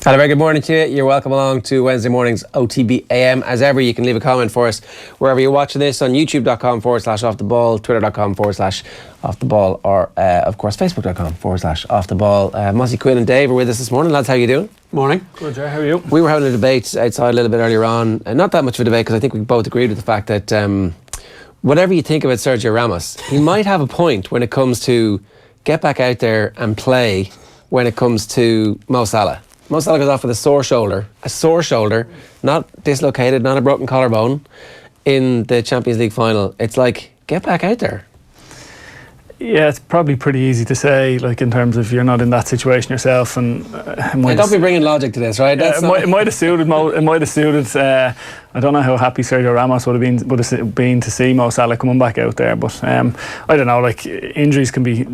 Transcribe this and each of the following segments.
Hello, very good morning to you. You're welcome along to Wednesday morning's OTBAM. As ever, you can leave a comment for us wherever you're watching this on youtube.com/offtheball, twitter.com/offtheball, or of course facebook.com/offtheball. Mossy, Quinn and Dave are with us this morning. Lads, how are you doing? Morning. Good, Ger. How are you? We were having a debate outside a little bit earlier on. Not that much of a debate, because I think we both agreed with the fact that whatever you think about Sergio Ramos, he might have a point when it comes to get back out there and play when it comes to Mo Salah. Mo Salah goes off with a sore shoulder, not dislocated, not a broken collarbone, in the Champions League final. It's like, get back out there. Yeah, it's probably pretty easy to say, like, in terms of you're not in that situation yourself, and don't be bringing logic to this, right? It might have suited. It might have suited. I don't know how happy Sergio Ramos would have been to see Mo Salah coming back out there, but I don't know. Like, injuries can be.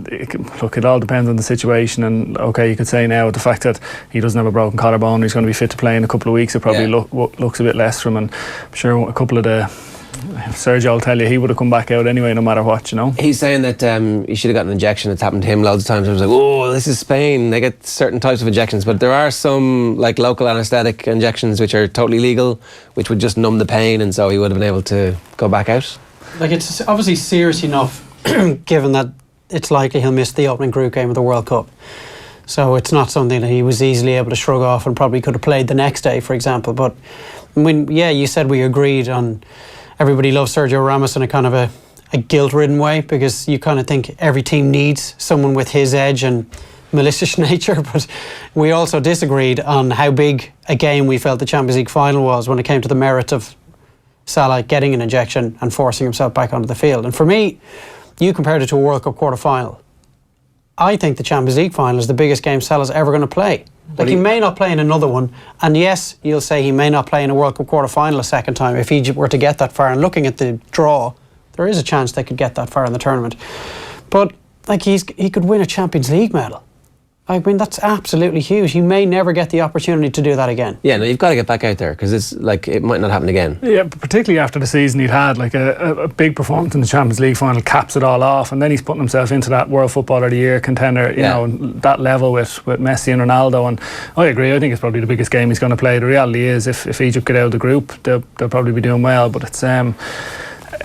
Look, it all depends on the situation, and okay, you could say now with the fact that he doesn't have a broken collarbone, he's going to be fit to play in a couple of weeks. It probably looks a bit less from him. And I'm sure a couple of the. Sergio will tell you he would have come back out anyway, no matter what, you know. He's saying that he should have gotten an injection. It's happened to him loads of times. I was like, oh, this is Spain. They get certain types of injections, but there are some like local anaesthetic injections which are totally legal, which would just numb the pain, and so he would have been able to go back out. Like, it's obviously serious enough, given that it's likely he'll miss the opening group game of the World Cup. So it's not something that he was easily able to shrug off and probably could have played the next day, for example. But when, you said we agreed on. Everybody loves Sergio Ramos in a kind of a guilt-ridden way, because you kind of think every team needs someone with his edge and malicious nature, but we also disagreed on how big a game we felt the Champions League final was when it came to the merit of Salah getting an injection and forcing himself back onto the field. And for me, you compared it to a World Cup quarter-final. I think the Champions League final is the biggest game Salah's ever going to play. Like, he may not play in another one, and yes, you'll say he may not play in a World Cup quarter-final a second time if Egypt were to get that far. And looking at the draw, there is a chance they could get that far in the tournament. But like, he could win a Champions League medal. I mean, that's absolutely huge. He may never get the opportunity to do that again. Yeah, no, you've got to get back out there, because it's like, it might not happen again. Yeah, particularly after the season he'd had, like a big performance in the Champions League final caps it all off, and then he's putting himself into that World Footballer of the Year contender, you know, that level with Messi and Ronaldo. And I agree, I think it's probably the biggest game he's going to play. The reality is, if Egypt get out of the group, they'll probably be doing well, but it's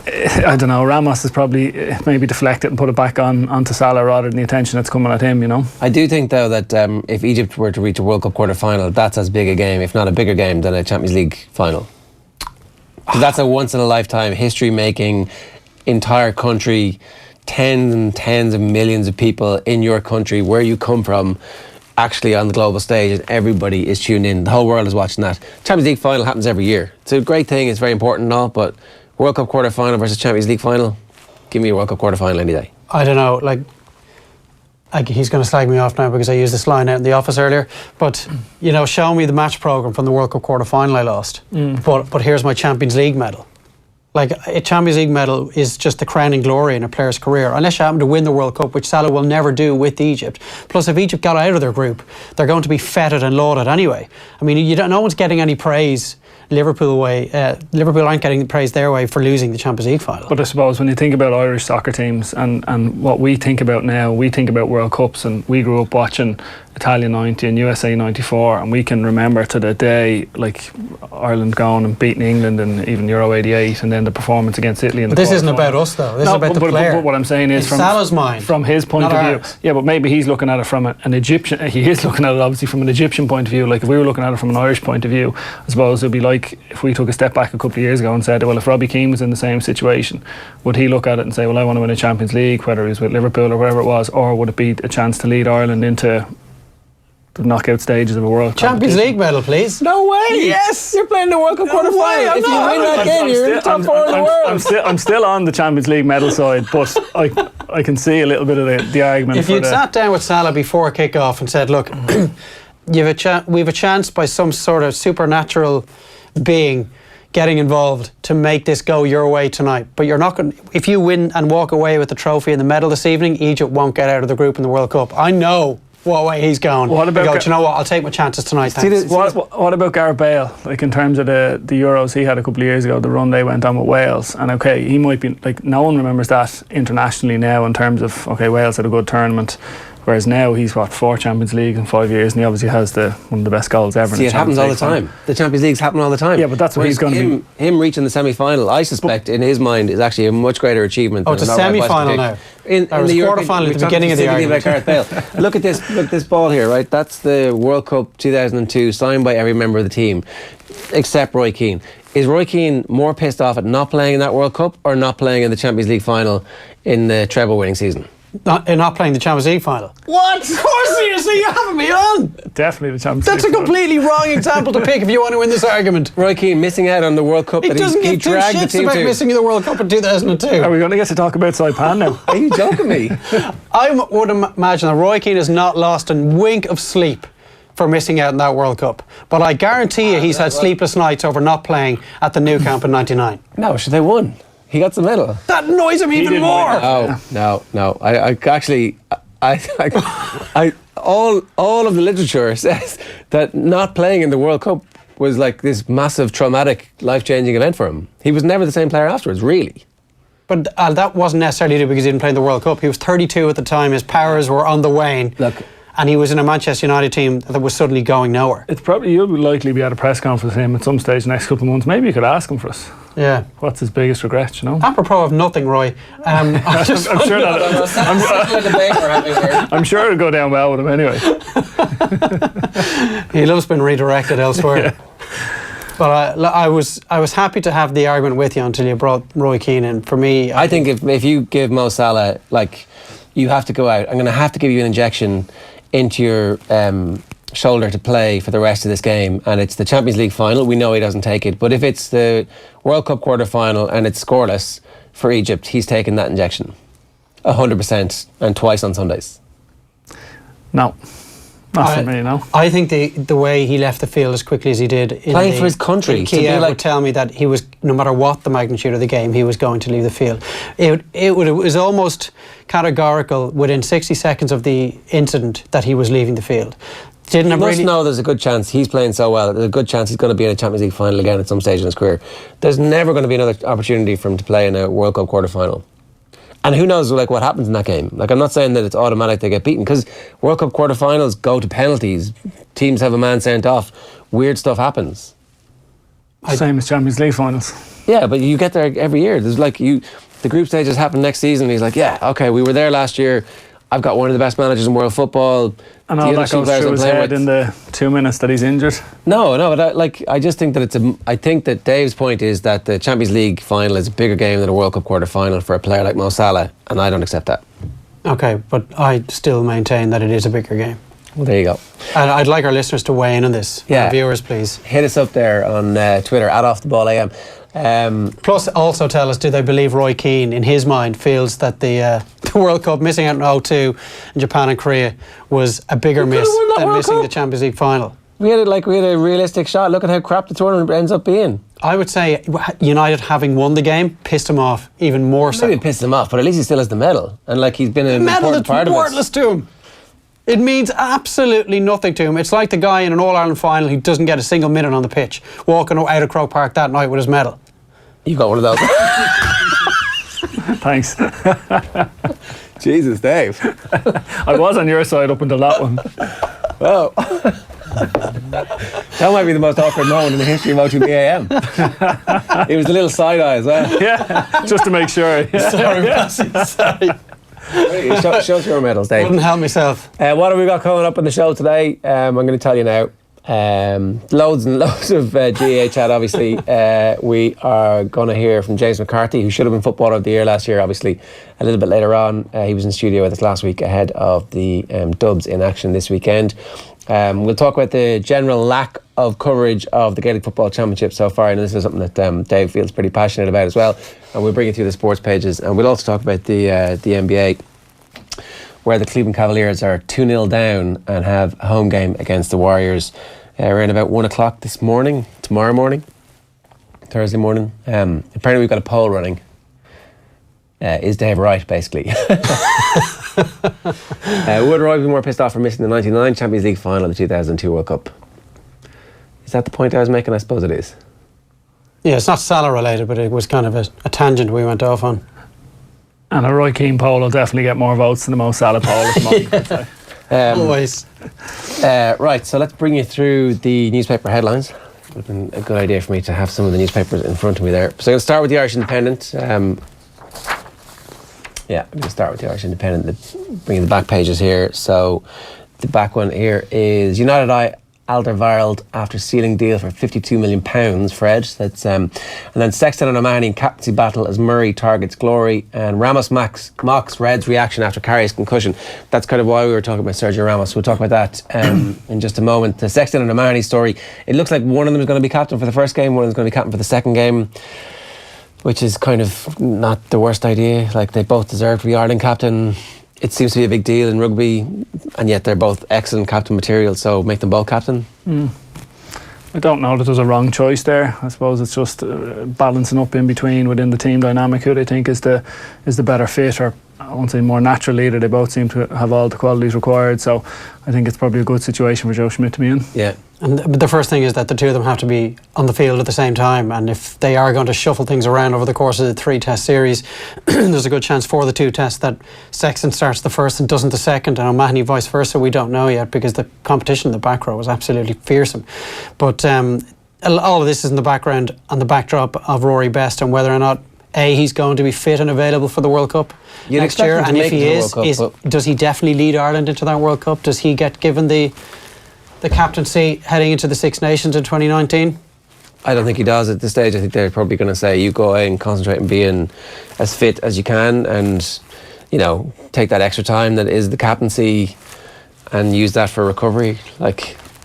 I don't know, Ramos has probably maybe deflected and put it back onto Salah rather than the attention that's coming at him, you know. I do think, though, that if Egypt were to reach a World Cup quarter-final, that's as big a game, if not a bigger game, than a Champions League final. That's a once-in-a-lifetime, history-making, entire country, tens and tens of millions of people in your country, where you come from, actually on the global stage, and everybody is tuned in. The whole world is watching that. Champions League final happens every year. It's a great thing, it's very important and all, but World Cup quarter-final versus Champions League final, give me a World Cup quarter-final any day. I don't know, like he's going to slag me off now because I used this line out in the office earlier, but, you know, show me the match programme from the World Cup quarter-final I lost, but here's my Champions League medal. Like, a Champions League medal is just the crowning glory in a player's career, unless you happen to win the World Cup, which Salah will never do with Egypt. Plus, if Egypt got out of their group, they're going to be feted and lauded anyway. I mean, no one's getting any praise Liverpool way. Liverpool aren't getting praise their way for losing the Champions League final. But I suppose when you think about Irish soccer teams and what we think about now, we think about World Cups, and we grew up watching Italia 90 and USA 94, and we can remember to the day, like, Ireland going and beating England and even Euro 88, and then the performance against Italy in the This isn't about us, though. This is about the player. But what I'm saying is, from Salah's mind, from his point of view. Yeah, but maybe he's looking at it from an Egyptian. He is looking at it obviously from an Egyptian point of view. Like, if we were looking at it from an Irish point of view, I suppose it'd be like if we took a step back a couple of years ago and said, well, if Robbie Keane was in the same situation, would he look at it and say, well, I want to win a Champions League, whether he was with Liverpool or wherever it was, or would it be a chance to lead Ireland into the knockout stages of a World Cup? Champions League medal, please. No way! Yes! You're playing the World Cup quarter-final. If you win that game, you're in the top four of the world. I'm still on the Champions League medal side, but I can see a little bit of the argument. If you'd sat down with Salah before kick-off and said, look, we have a chance by some sort of supernatural being getting involved to make this go your way tonight, but you're not going. If you win and walk away with the trophy and the medal this evening, Egypt won't get out of the group in the World Cup. I know what way he's going. What about? Do you know what? I'll take my chances tonight. Thanks. What about Gareth Bale? Like, in terms of the Euros he had a couple of years ago, the run they went on with Wales, and okay, he might be like, no one remembers that internationally now in terms of, okay, Wales had a good tournament. Whereas now he's 4 Champions League in 5 years, and he obviously has one of the best goals ever. See, it happens all the time. The Champions Leagues happen all the time. Yeah, but that's what he's going to be. Him reaching the semi-final, I suspect, in his mind, is actually a much greater achievement. Oh, it's a semi-final now. In the quarter-final at the beginning of the argument. Look at this ball here, right? That's the World Cup 2002, signed by every member of the team, except Roy Keane. Is Roy Keane more pissed off at not playing in that World Cup or not playing in the Champions League final in the treble-winning season? Not playing the Champions League final. What? Of course he is. So you're having me on. Definitely the Champions That's League. That's a completely wrong example to pick if you want to win this argument. Roy Keane missing out on the World Cup he that doesn't he give two dragged the shits team about to. missing the World Cup in 2002. Are we going to get to talk about Saipan now? Are you joking me? I would imagine that Roy Keane has not lost a wink of sleep for missing out on that World Cup. But I guarantee you he's had sleepless nights over not playing at the Nou Camp in '99. No, they won. He got the medal. That annoys him even more. No. I actually, all of the literature says that not playing in the World Cup was like this massive, traumatic, life-changing event for him. He was never the same player afterwards, really. But that wasn't necessarily because he didn't play in the World Cup. He was 32 at the time. His powers were on the wane. Look. And he was in a Manchester United team that was suddenly going nowhere. It's probably, you'll likely be at a press conference with him at some stage next couple of months. Maybe you could ask him for us. Yeah. What's his biggest regret, you know? Apropos of nothing, Roy. I'm sure I'm sure it'll go down well with him anyway. He loves being redirected elsewhere. Yeah. But I was happy to have the argument with you until you brought Roy Keane in. For me, I think if you give Mo Salah, like, you have to go out. I'm going to have to give you an injection into your shoulder to play for the rest of this game, and it's the Champions League final. We know he doesn't take it, but if it's the World Cup quarter final and it's scoreless for Egypt, he's taking that injection 100% and twice on Sundays. No, not for me. No, I think the way he left the field as quickly as he did playing for his country, Kiev would tell me that he was, no matter what the magnitude of the game, he was going to leave the field. It was almost categorical within 60 seconds of the incident that he was leaving the field. You must know there's a good chance he's playing so well. There's a good chance he's going to be in a Champions League final again at some stage in his career. There's never going to be another opportunity for him to play in a World Cup quarter final. And who knows, like, what happens in that game? Like, I'm not saying that it's automatic they get beaten, because World Cup quarterfinals go to penalties. Teams have a man sent off. Weird stuff happens. Same as Champions League finals. Yeah, but you get there every year. There's like the group stages happen next season. He's like, yeah, okay, we were there last year. I've got one of the best managers in world football. And all that goes through his head in the 2 minutes that he's injured. No, but I just think that I think that Dave's point is that the Champions League final is a bigger game than a World Cup quarter final for a player like Mo Salah, and I don't accept that. Okay, but I still maintain that it is a bigger game. Well, there you go. And I'd like our listeners to weigh in on this. Yeah. Our viewers, please. Hit us up there on Twitter, @OffTheBallAM. Plus, also tell us, do they believe Roy Keane, in his mind, feels that the World Cup, missing out in 2002 in Japan and Korea, was a bigger miss than missing the Champions League final? We had a realistic shot. Look at how crap the tournament ends up being. I would say United, having won the game, pissed him off even more so. Maybe it pissed him off, but at least he still has the medal, and like he's been an important part of it. Medal that's worthless to him. It means absolutely nothing to him. It's like the guy in an All-Ireland final who doesn't get a single minute on the pitch, walking out of Croke Park that night with his medal. You got one of those. Thanks. Jesus, Dave. I was on your side up until that one. Well, that might be the most awkward moment in the history of OTBAM. It was a little side eye as well. Yeah, just to make sure. Yeah. Sorry. Show us your medals, Dave. Wouldn't help myself. What have we got coming up on the show today? I'm going to tell you now. Loads and loads of GAA chat, obviously. We are going to hear from James McCarthy, who should have been Footballer of the Year last year, obviously, a little bit later on. He was in studio with us last week ahead of the Dubs in action this weekend. We'll talk about the general lack of coverage of the Gaelic Football Championship so far, and this is something that Dave feels pretty passionate about as well. And we'll bring you through the sports pages, and we'll also talk about the NBA, where the Cleveland Cavaliers are 2-0 down and have a home game against the Warriors around about 1 o'clock tomorrow morning, Thursday morning. Apparently we've got a poll running. Is Dave right, basically? Would Roy be more pissed off for missing the 99 Champions League final of the 2002 World Cup? Is that the point I was making? I suppose it is. Yeah, it's not Salah related, but it was kind of a tangent we went off on. And a Roy Keane poll will definitely get more votes than the Mo Salah poll at the moment. Always. Right, so let's bring you through the newspaper headlines. It would have been a good idea for me to have some of the newspapers in front of me there. So I'm going to start with the Irish Independent. I'm going to start with the Irish Independent, bringing the back pages here. So the back one here is United Eye Alderweireld after sealing deal for £52 million, Fred. That's and then Sexton and O'Mahony in captaincy battle as Murray targets glory, and Ramos mocks Red's reaction after Carey's concussion. That's kind of why we were talking about Sergio Ramos. We'll talk about that in just a moment. The Sexton and O'Mahony story, it looks like one of them is going to be captain for the first game, one of them is going to be captain for the second game, which is kind of not the worst idea. Like, they both deserve to be Ireland captain. It seems to be a big deal in rugby, and yet they're both excellent captain material, so make them both captain. I don't know that there's a wrong choice there. I suppose it's just balancing up in between within the team dynamic who they think is the better fit, or I won't say more natural leader. They both seem to have all the qualities required, so I think it's probably a good situation for Joe Schmidt to be in. Yeah. But the first thing is that the two of them have to be on the field at the same time, and if they are going to shuffle things around over the course of the 3-test series, there's a good chance for the 2 tests that Sexton starts the first and doesn't the second, and O'Mahony vice versa. We don't know yet, because the competition in the back row was absolutely fearsome. But all of this is in the background, on the backdrop of Rory Best, and whether or not he's going to be fit and available for the World Cup next year, and if he is, does he definitely lead Ireland into that World Cup? Does he get given the captaincy heading into the Six Nations in 2019? I don't think he does at this stage. I think they're probably going to say, you go away and concentrate on being as fit as you can, and, you know, take that extra time that is the captaincy and use that for recovery.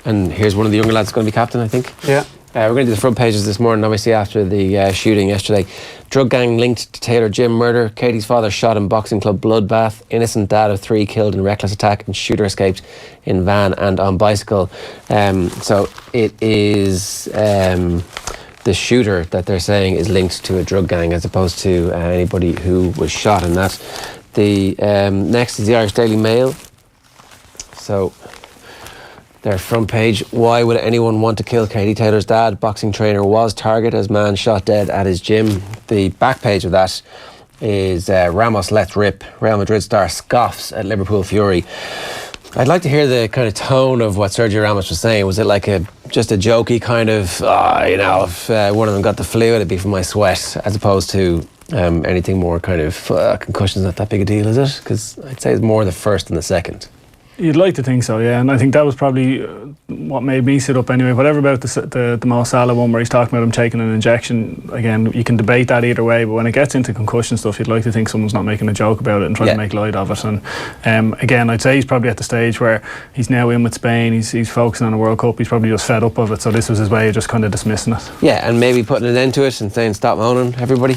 And here's one of the younger lads going to be captain, I think. Yeah. We're going to do the front pages this morning, obviously, after the shooting yesterday. Drug gang linked to Taylor Jim murder. Katie's father shot in boxing club bloodbath. Innocent dad of 3 killed in reckless attack, and shooter escaped in van and on bicycle. So it is the shooter that they're saying is linked to a drug gang, as opposed to anybody who was shot in that. The next is the Irish Daily Mail. So their front page: why would anyone want to kill Katie Taylor's dad? Boxing trainer was target as man shot dead at his gym. The back page of that is Ramos lets rip. Real Madrid star scoffs at Liverpool fury. I'd like to hear the kind of tone of what Sergio Ramos was saying. Was it like just a jokey kind of, if one of them got the flu, it'd be from my sweat, as opposed to anything more kind of, concussion's not that big a deal, is it? Because I'd say it's more the first than the second. You'd like to think so, yeah, and I think that was probably what made me sit up anyway. Whatever about the Mo Salah one where he's talking about him taking an injection, again, you can debate that either way, but when it gets into concussion stuff, you'd like to think someone's not making a joke about it and trying to make light of it. And again, I'd say he's probably at the stage where he's now in with Spain, he's focusing on the World Cup, he's probably just fed up of it, so this was his way of just kind of dismissing it. Yeah, and maybe putting an end to it and saying, stop moaning, everybody.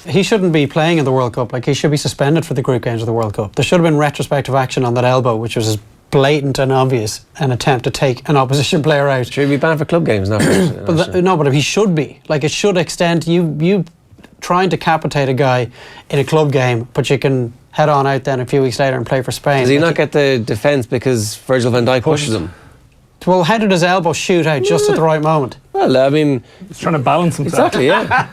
He shouldn't be playing in the World Cup. He should be suspended for the group games of the World Cup. There should have been retrospective action on that elbow, which was as blatant and obvious an attempt to take an opposition player out. Should he be banned for club games now? But he should be. It should extend. You trying to capitate a guy in a club game, but you can head on out then a few weeks later and play for Spain. Does he not get the defence because Virgil van Dijk pushes him? Well, how did his elbow shoot out just at the right moment? Well, I mean, he's trying to balance himself. Exactly, yeah.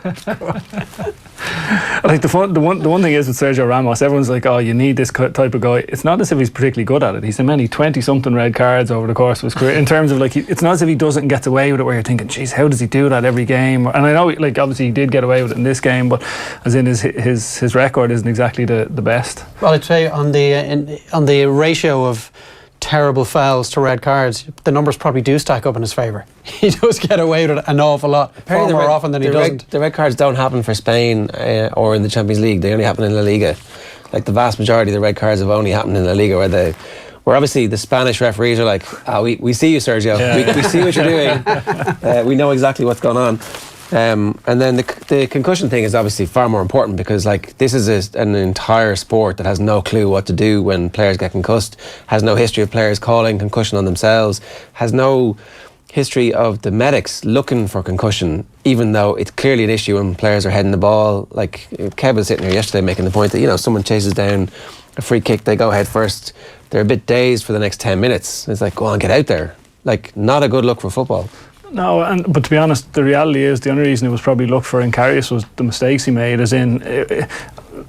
I think the one thing is with Sergio Ramos, everyone's like, oh, you need this type of guy. It's not as if he's particularly good at it. He's had many 20-something red cards over the course of his career. In terms of it's not as if he doesn't get away with it, where you're thinking, geez, how does he do that every game? And I know, obviously he did get away with it in this game, but as in his record isn't exactly the best. Well, I'd say on the ratio of terrible fouls to red cards, the numbers probably do stack up in his favour. He does get away with it an awful lot, far more often than he doesn't. The red cards don't happen for Spain or in the Champions League. They only happen in La Liga. The vast majority of the red cards have only happened in La Liga, where obviously the Spanish referees are like, we see you, Sergio. Yeah. We see what you're doing. We know exactly what's going on. And then the concussion thing is obviously far more important, because this is an entire sport that has no clue what to do when players get concussed, has no history of players calling concussion on themselves, has no history of the medics looking for concussion, even though it's clearly an issue when players are heading the ball. Kev was sitting here yesterday making the point that, someone chases down a free kick, they go head first, they're a bit dazed for the next 10 minutes. It's go on, get out there. Not a good look for football. No, but to be honest, the reality is the only reason it was probably looked for in Karius was the mistakes he made, as in,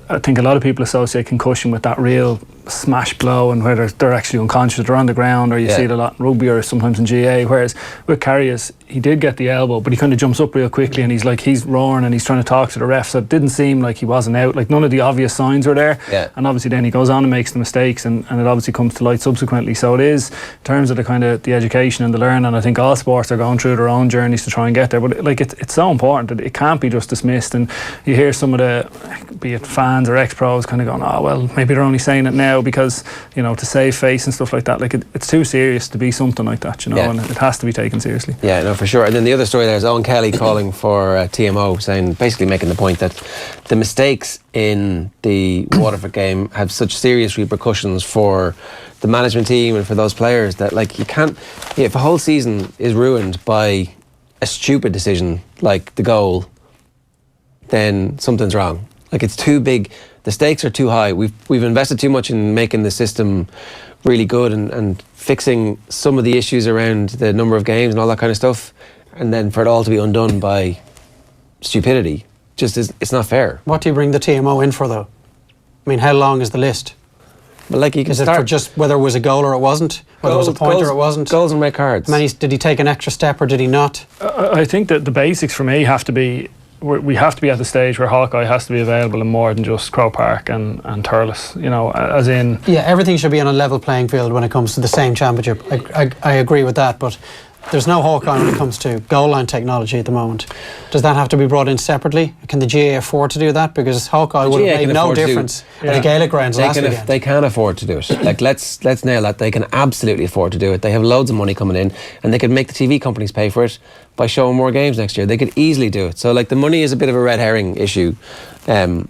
I think a lot of people associate concussion with that real smash blow and where they're actually unconscious, they're on the ground, or you see it a lot in rugby or sometimes in GA. Whereas with Karius, he did get the elbow, but he kind of jumps up real quickly and he's roaring and he's trying to talk to the ref, so it didn't seem like he wasn't out. Like, none of the obvious signs were there. And obviously then he goes on and makes the mistakes, and it obviously comes to light subsequently. So it is, in terms of the kind of the education and the learning, I think all sports are going through their own journeys to try and get there, but like it's so important that it can't be just dismissed. And you hear some of the, be it fans or ex-pros, kind of going, oh well, maybe they're only saying it now because, you know, to save face and stuff like that. Like, it's too serious to be something like that, you know, and it has to be taken seriously. Yeah, no, for sure. And then the other story there is Owen Kelly calling for TMO, saying, basically making the point that the mistakes in the Waterford game have such serious repercussions for the management team and for those players that, like, you can't, if a whole season is ruined by a stupid decision like the goal, then something's wrong. Like, it's too big, the stakes are too high. We've invested too much in making the system really good and fixing some of the issues around the number of games and all that kind of stuff, and then for it all to be undone by stupidity, just it's not fair. What do you bring the TMO in for, though? I mean, how long is the list? But like, you can is it for just whether it was a goal or it wasn't? Whether it was a point or it wasn't? Goals and red cards. Did he take an extra step or did he not? I think that the basics for me have to be, we have to be at the stage where Hawkeye has to be available in more than just Croke Park and Thurles, you know, as in... Yeah, everything should be on a level playing field when it comes to the same championship. I agree with that, but there's no Hawkeye when it comes to goal line technology at the moment. Does that have to be brought in separately? Can the GA afford to do that? Because Hawkeye would have made no difference at the Gaelic grounds last weekend. They can afford to do it. Like, let's nail that. They can absolutely afford to do it. They have loads of money coming in, and they could make the TV companies pay for it by showing more games next year. They could easily do it. So, like, the money is a bit of a red herring issue, and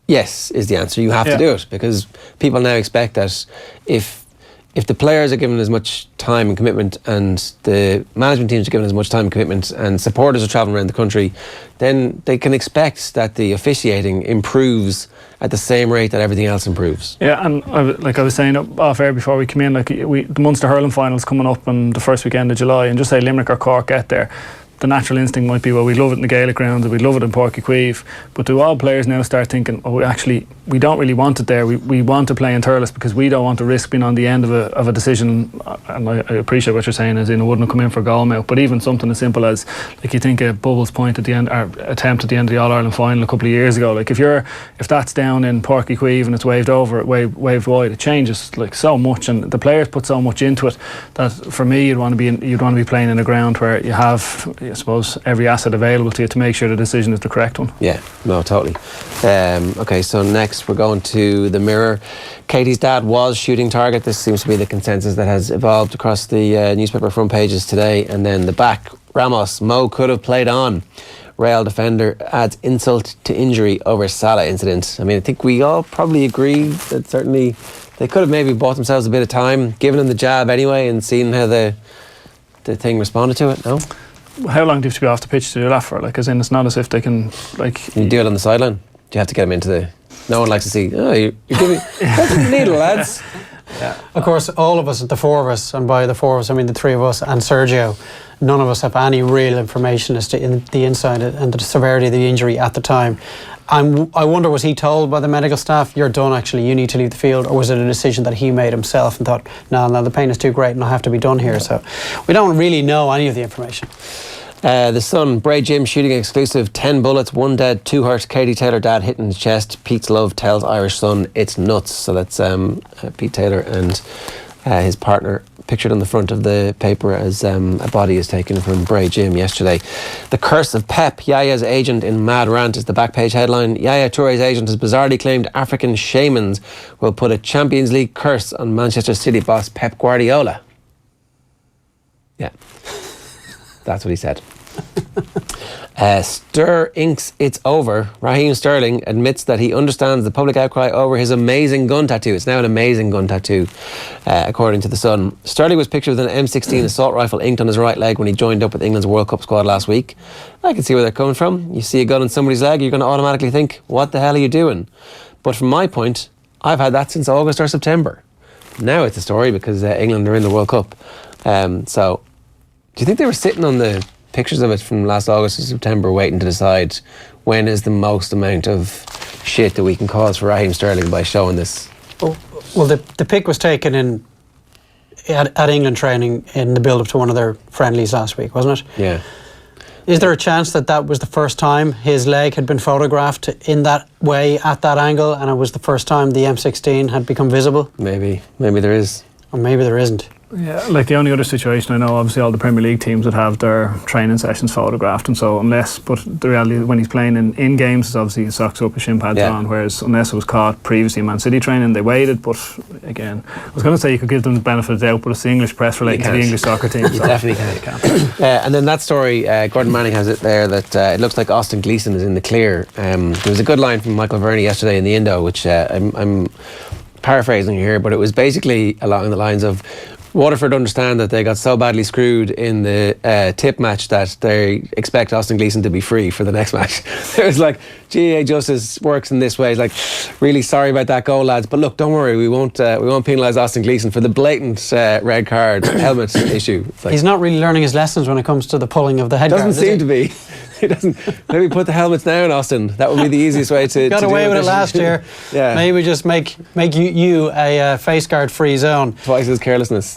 yes is the answer. You have to do it, because people now expect that if the players are given as much time and commitment, and the management teams are given as much time and commitment, and supporters are travelling around the country, then they can expect that the officiating improves at the same rate that everything else improves. Yeah, and like I was saying off air before we came in, like, the Munster hurling final's coming up on the first weekend of July, and just say Limerick or Cork get there, the natural instinct might be, well, we love it in the Gaelic grounds, we'd love it in Páirc Uí Chaoimh, but do all players now start thinking, oh, we don't really want it there, we want to play in Thurles because we don't want to risk being on the end of a decision. And I appreciate what you're saying, as in it wouldn't have come in for goal mouth, but even something as simple as, like, you think a Bubbles point at the end, or attempt at the end of the All-Ireland final a couple of years ago, like, if that's down in Páirc Uí Chaoimh and it's waved over, waved wide, it changes like so much, and the players put so much into it that, for me, you'd want to be playing in a ground where you have, I suppose, every asset available to you to make sure the decision is the correct one. Yeah, no, totally. Okay, so next we're going to the Mirror. Katie's dad was shooting target. This seems to be the consensus that has evolved across the newspaper front pages today. And then the back, Ramos, Mo could have played on. Real defender adds insult to injury over Salah incident. I mean, I think we all probably agree that certainly they could have maybe bought themselves a bit of time, given him the jab anyway, and seen how the thing responded to it. No? How long do you have to be off the pitch to do that for? Like, as in, it's not as if they can, like... You do it on the sideline. Do you have to get him into the... No one likes to see, oh, you're giving... That's the needle, lads. Yeah. Of course, all of us, the four of us, and by the four of us I mean the three of us and Sergio, none of us have any real information as to the inside and the severity of the injury at the time. I wonder, was he told by the medical staff, you're done actually, you need to leave the field, or was it a decision that he made himself and thought, no, the pain is too great and I have to be done here? So we don't really know any of the information. The Sun, Bray Jim shooting exclusive, 10 bullets, 1 dead, 2 hurt. Katie Taylor dad hit in the chest. Pete's love tells Irish Sun it's nuts. So that's Pete Taylor and his partner pictured on the front of the paper as a body is taken from Bray Jim yesterday. The curse of Pep, Yaya's agent in mad rant is the back page headline. Yaya Touré's agent has bizarrely claimed African shamans will put a Champions League curse on Manchester City boss Pep Guardiola. Yeah. That's what he said. Stir inks it's over. Raheem Sterling admits that he understands the public outcry over his amazing gun tattoo. It's now an amazing gun tattoo, according to The Sun. Sterling was pictured with an M16 assault rifle inked on his right leg when he joined up with England's World Cup squad last week. I can see where they're coming from. You see a gun on somebody's leg, you're going to automatically think, what the hell are you doing? But from my point, I've had that since August or September. Now it's a story because England are in the World Cup. So, do you think they were sitting on the pictures of it from last August or September waiting to decide when is the most amount of shit that we can cause for Raheem Sterling by showing this. Well, the pick was taken at England training in the build-up to one of their friendlies last week, wasn't it? Yeah. Is there a chance that was the first time his leg had been photographed in that way, at that angle, and it was the first time the M16 had become visible? Maybe there is. Or maybe there isn't. Yeah, like the only other situation I know, obviously all the Premier League teams would have their training sessions photographed, and so but the reality when he's playing in games is obviously his socks up, his shin pads on, whereas unless it was caught previously in Man City training, they waited. But again, I was going to say you could give them the benefit of the doubt, but it's the English press relating to the English soccer team. You definitely can't. And then that story, Gordon Manning has it there that it looks like Austin Gleeson is in the clear. There was a good line from Michael Verney yesterday in the Indo, which I'm paraphrasing here, but it was basically along the lines of Waterford understand that they got so badly screwed in the tip match that they expect Austin Gleeson to be free for the next match. It was like, GAA justice works in this way. It's like, really sorry about that goal, lads, but look, don't worry, we won't penalise Austin Gleeson for the blatant red card helmet issue. Like, he's not really learning his lessons when it comes to the pulling of the head guard. Doesn't seem to be. He doesn't. Maybe put the helmets down, Austin. That would be the easiest way to. Got away with it last year. Yeah. Maybe just make you a face guard free zone. Twice as carelessness.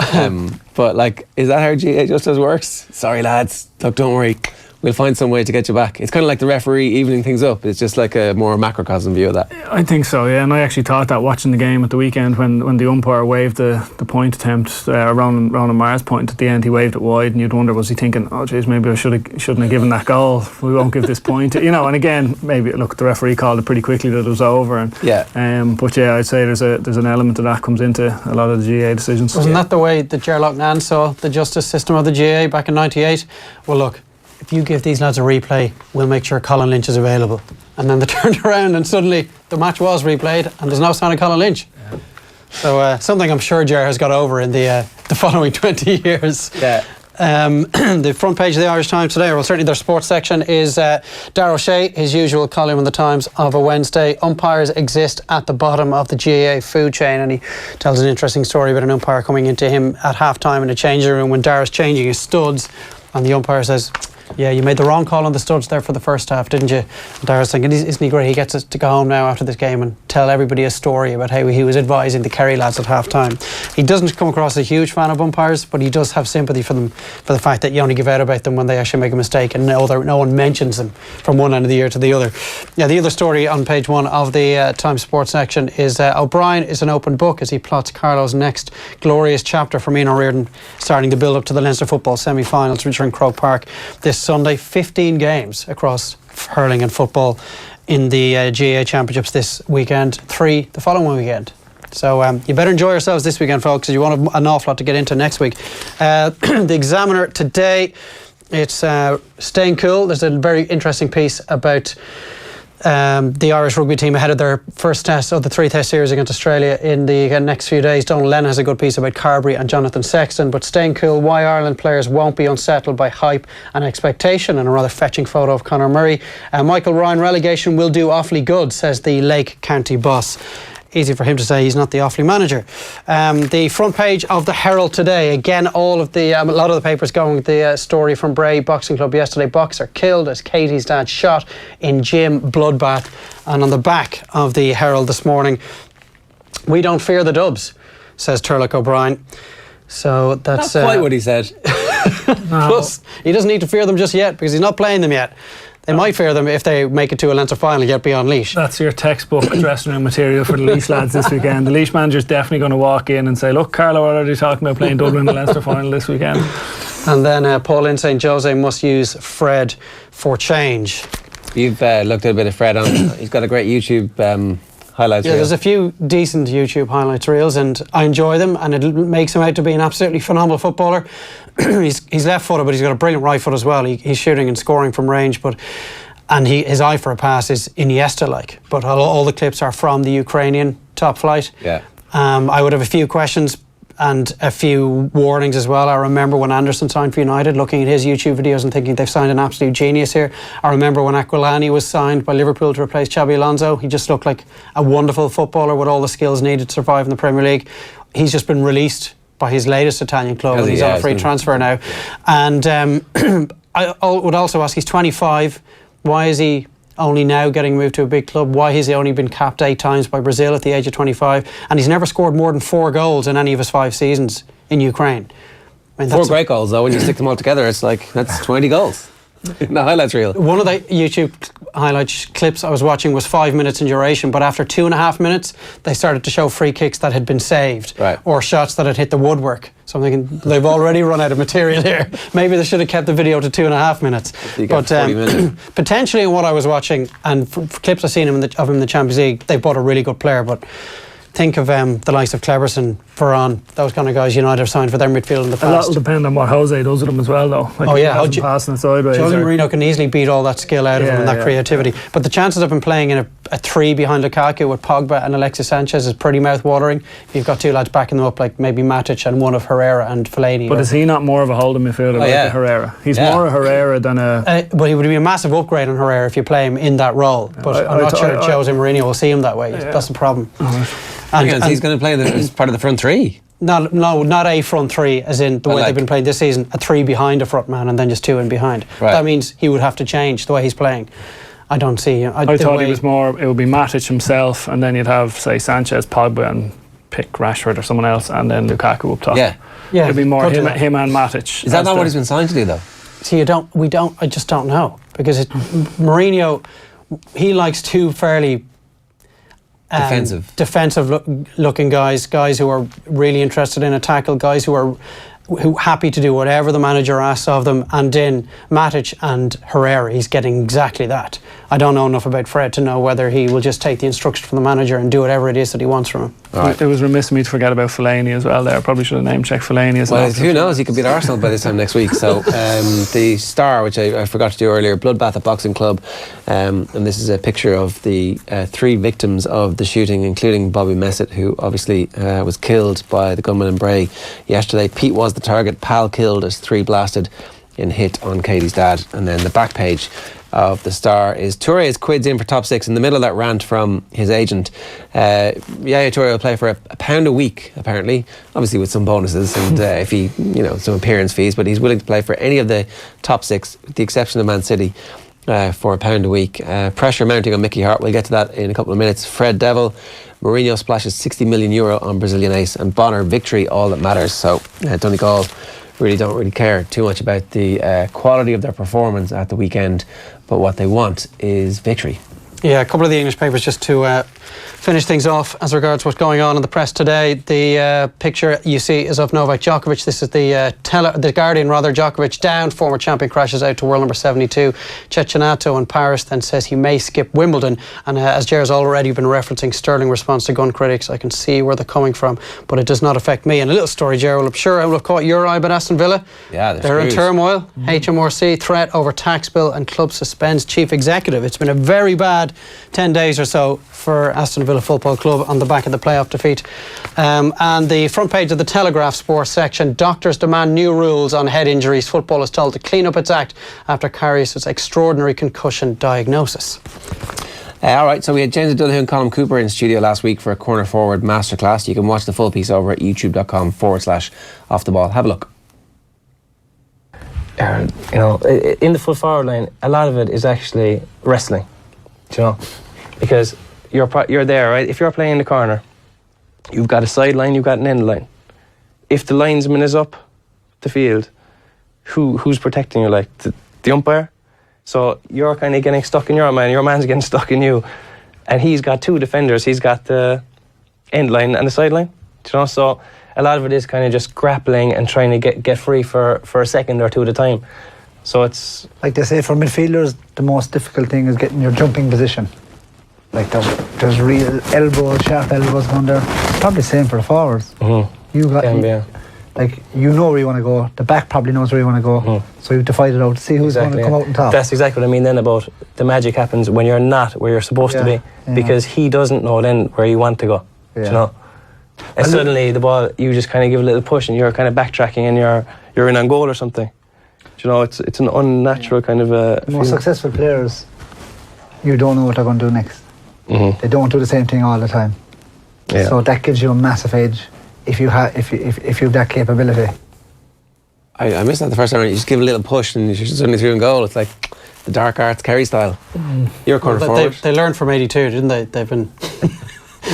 But like, is that how GAA justice works? Sorry, lads. Look, don't worry. We'll find some way to get you back. It's kind of like the referee evening things up. It's just like a more macrocosm view of that. I think so, yeah. And I actually thought that watching the game at the weekend when the umpire waved the point attempt, Ronan Mars' point at the end, he waved it wide, and you'd wonder, was he thinking, oh geez, maybe I shouldn't have given that goal. We won't give this point. And again, maybe look, the referee called it pretty quickly that it was over. And, but yeah, I'd say there's an element of that comes into a lot of the GAA decisions. Wasn't that the way that Ger Gilroy saw the justice system of the GAA back in '98? Well, look, if you give these lads a replay, we'll make sure Colin Lynch is available. And then they turned around and suddenly the match was replayed and there's no sign of Colin Lynch. Yeah. So something I'm sure Ger has got over in the following 20 years. Yeah. The front page of the Irish Times today, or certainly their sports section, is Darragh O'Shea, his usual column in the Times of a Wednesday. Umpires exist at the bottom of the GAA food chain, and he tells an interesting story about an umpire coming into him at half-time in a changing room when Darragh's changing his studs, and the umpire says, yeah, you made the wrong call on the studs there for the first half, didn't you? And Darragh's thinking, isn't he great? He gets to go home now after this game and tell everybody a story about how he was advising the Kerry lads at half time. He doesn't come across as a huge fan of umpires, but he does have sympathy for them, for the fact that you only give out about them when they actually make a mistake, and no one mentions them from one end of the year to the other. Yeah, the other story on page 1 of the Times Sports section is O'Brien is an open book as he plots Carlo's next glorious chapter for Ian O'Riordan, starting to build up to the Leinster football semi-finals, which are in Croke Park this Sunday. 15 games across hurling and football in the GAA Championships this weekend, 3 the following weekend. So you better enjoy yourselves this weekend, folks, because you want an awful lot to get into next week. The Examiner today, it's staying cool. There's a very interesting piece about the Irish rugby team ahead of their first test of the 3-test series against Australia in the next few days. Donald Lennon has a good piece about Carberry and Jonathan Sexton. But staying cool, why Ireland players won't be unsettled by hype and expectation, and a rather fetching photo of Conor Murray. Michael Ryan, relegation will do awfully good, says the Lake County boss. Easy for him to say, he's not the Offaly manager. The front page of the Herald today, again, all of the a lot of the papers going with the story from Bray Boxing Club yesterday. Boxer killed as Katie's dad shot in gym bloodbath. And on the back of the Herald this morning, we don't fear the Dubs, says Turlock O'Brien. So that's not quite what he said. No. Plus, he doesn't need to fear them just yet because he's not playing them yet. They might fear them if they make it to a Leinster final and get beyond Laois. That's your textbook dressing room material for the Laois lads this weekend. The Laois manager's definitely going to walk in and say, look, Carlo already talking about playing Dublin in the Leinster final this weekend. And then Paul Lynn saying Jose must use Fred for change. You've looked at a bit of Fred on. He's got a great YouTube highlights reel. There's a few decent YouTube highlights reels and I enjoy them, and it makes him out to be an absolutely phenomenal footballer. he's left-footed, but he's got a brilliant right foot as well. He's shooting and scoring from range, and his eye for a pass is Iniesta-like. But all the clips are from the Ukrainian top flight. Yeah. I would have a few questions and a few warnings as well. I remember when Anderson signed for United, looking at his YouTube videos and thinking they've signed an absolute genius here. I remember when Aquilani was signed by Liverpool to replace Xabi Alonso. He just looked like a wonderful footballer with all the skills needed to survive in the Premier League. He's just been released by his latest Italian club, and he's on a free transfer now. And I would also ask, he's 25. Why is he only now getting moved to a big club? Why has he only been capped 8 times by Brazil at the age of 25? And he's never scored more than 4 goals in any of his 5 seasons in Ukraine. I mean, 4 great goals, though. When you stick them all together, it's like, that's 20 goals. The highlights reel. One of the YouTube highlight clips I was watching was 5 minutes in duration, but after 2.5 minutes, they started to show free kicks that had been saved, or shots that had hit the woodwork. So I'm thinking, they've already run out of material here. Maybe they should have kept the video to 2.5 minutes. But potentially, in what I was watching and clips I've seen of him in the Champions League, they bought a really good player. But think of the likes of Cleberson, Varane, those kind of guys United have signed for their midfield in the past. A lot will depend on what Jose does with them as well, though. Like passing it sideways. Jose Mourinho can easily beat all that skill out of him and that creativity. But the chances of him playing in a 3 behind Lukaku with Pogba and Alexis Sanchez is pretty mouth-watering. If you've got 2 lads backing them up, like maybe Matic and one of Herrera and Fellaini. But is he not more of a holding midfielder like a Herrera? He's more a Herrera than a... Well, he would be a massive upgrade on Herrera if you play him in that role. But I'm not sure Jose Mourinho will see him that way. That's the problem. And he's going to play as part of the front 3. No, not a front 3, as in the way they've been playing this season, a 3 behind a front man and then just 2 in behind. That means he would have to change the way he's playing. I don't see. I thought he was more, it would be Matic himself, and then you'd have, say, Sanchez, Pogba, and pick Rashford or someone else, and then Lukaku up top. Yeah. It'd be more him and Matic. Is that not what he's been signed to do, though? See, I just don't know. Because Mourinho, he likes 2 fairly... defensive looking guys who are really interested in a tackle, guys who are happy to do whatever the manager asks of them, and in Matic and Herrera he's getting exactly that. I don't know enough about Fred to know whether he will just take the instruction from the manager and do whatever it is that he wants from him. Right. It was remiss of me to forget about Fellaini as well there. I probably should have name-checked Fellaini as well. Well, who knows, he could be at Arsenal by this time next week. So the Star, which I forgot to do earlier, Bloodbath at Boxing Club, and this is a picture of the 3 victims of the shooting, including Bobby Messett, who obviously was killed by the gunman in Bray yesterday. Pete was the target, Pal killed as 3 blasted in hit on Katie's dad. And then the back page of the Star is Touré's quids in for top 6. In the middle of that rant from his agent, Yaya Touré will play for £1 a week, apparently, obviously with some bonuses and if he, some appearance fees, but he's willing to play for any of the top 6, with the exception of Man City, for £1 a week. Pressure mounting on Mickey Hart. We'll get to that in a couple of minutes. Fred Devil, Mourinho splashes €60 million on Brazilian ace, and Bonner, victory all that matters. So Donegal don't really care too much about the quality of their performance at the weekend, but what they want is victory. Yeah, a couple of the English papers just to finish things off as regards what's going on in the press today. The picture you see is of Novak Djokovic. This is the Guardian, rather. Djokovic down, former champion crashes out to world number 72. Cecchinato in Paris then says he may skip Wimbledon. And as Ger's already been referencing sterling response to gun critics, I can see where they're coming from, but it does not affect me. And a little story, Ger, I'm sure I will have caught your eye about Aston Villa. Yeah, they're in turmoil. HMRC threat over tax bill and club suspends chief executive. It's been a very bad 10 days or so for Aston Villa Football Club on the back of the playoff defeat. And the front page of the Telegraph sports section, doctors demand new rules on head injuries. Football is told to clean up its act after Karius' extraordinary concussion diagnosis. All right, so we had James O'Donoghue and Colin Cooper in studio last week for a corner forward masterclass. You can watch the full piece over at youtube.com/off the ball. Have a look. In the full forward line, a lot of it is actually wrestling. Because you're there, right? If you're playing in the corner, you've got a sideline, you've got an end line. If the linesman is up the field, who's protecting you? Like the umpire? So you're kind of getting stuck in your man's getting stuck in you, and he's got 2 defenders. He's got the end line and the sideline. So a lot of it is kind of just grappling and trying to get free for a second or 2 at a time. So it's like they say, for midfielders, the most difficult thing is getting your jumping position. Like there's real sharp elbows going there. It's probably the same for the forwards. You know where you want to go. The back probably knows where you want to go. So you have to fight it out to see who's going to come out on top. That's exactly what I mean then about the magic happens when you're not where you're supposed to be, because he doesn't know then where you want to go. And suddenly the ball, you just kind of give a little push and you're kind of backtracking and you're in on goal or something. It's an unnatural kind of the most successful players, you don't know what they're going to do next. They don't do the same thing all the time. So that gives you a massive edge if you have that capability. I missed that the first time. You just give a little push and you're suddenly through in goal. It's like, the dark arts, Kerry style. You're corner forward. They learned from 82, didn't they? They've been...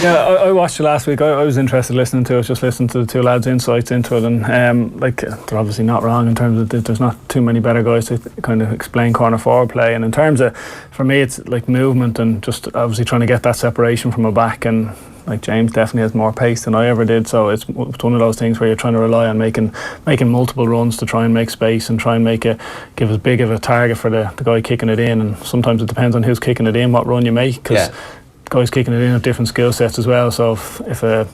Yeah, I watched it last week. I was interested listening to it, just listening to the two lads' insights into it, and they're obviously not wrong in terms of there's not too many better guys to kind of explain corner forward play. And in terms of, for me, it's like movement and just obviously trying to get that separation from a back. And like James definitely has more pace than I ever did, so it's one of those things where you're trying to rely on making multiple runs to try and make space and try and give as big of a target for the guy kicking it in. And sometimes it depends on who's kicking it in, what run you make, because guys kicking it in have different skill sets as well. So if I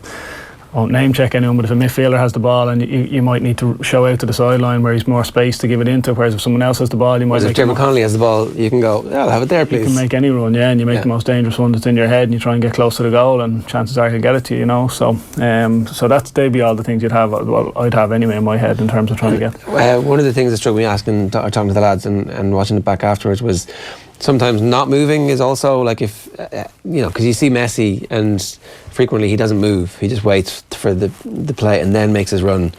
won't name check anyone, but if a midfielder has the ball and you might need to show out to the sideline where he's more space to give it into, whereas if someone else has the ball, you might. Whereas if Jim McCarthy has the ball, you can go, I'll have it there, please. You can make any run, and you make the most dangerous one that's in your head, and you try and get close to the goal, and chances are he'll get it to you, So they'd be all the things you'd have. Well, I'd have anyway in my head in terms of trying to get. One of the things that struck me asking or talking to the lads and watching it back afterwards was, sometimes not moving is also like, if because you see Messi and frequently he doesn't move, he just waits for the play and then makes his run.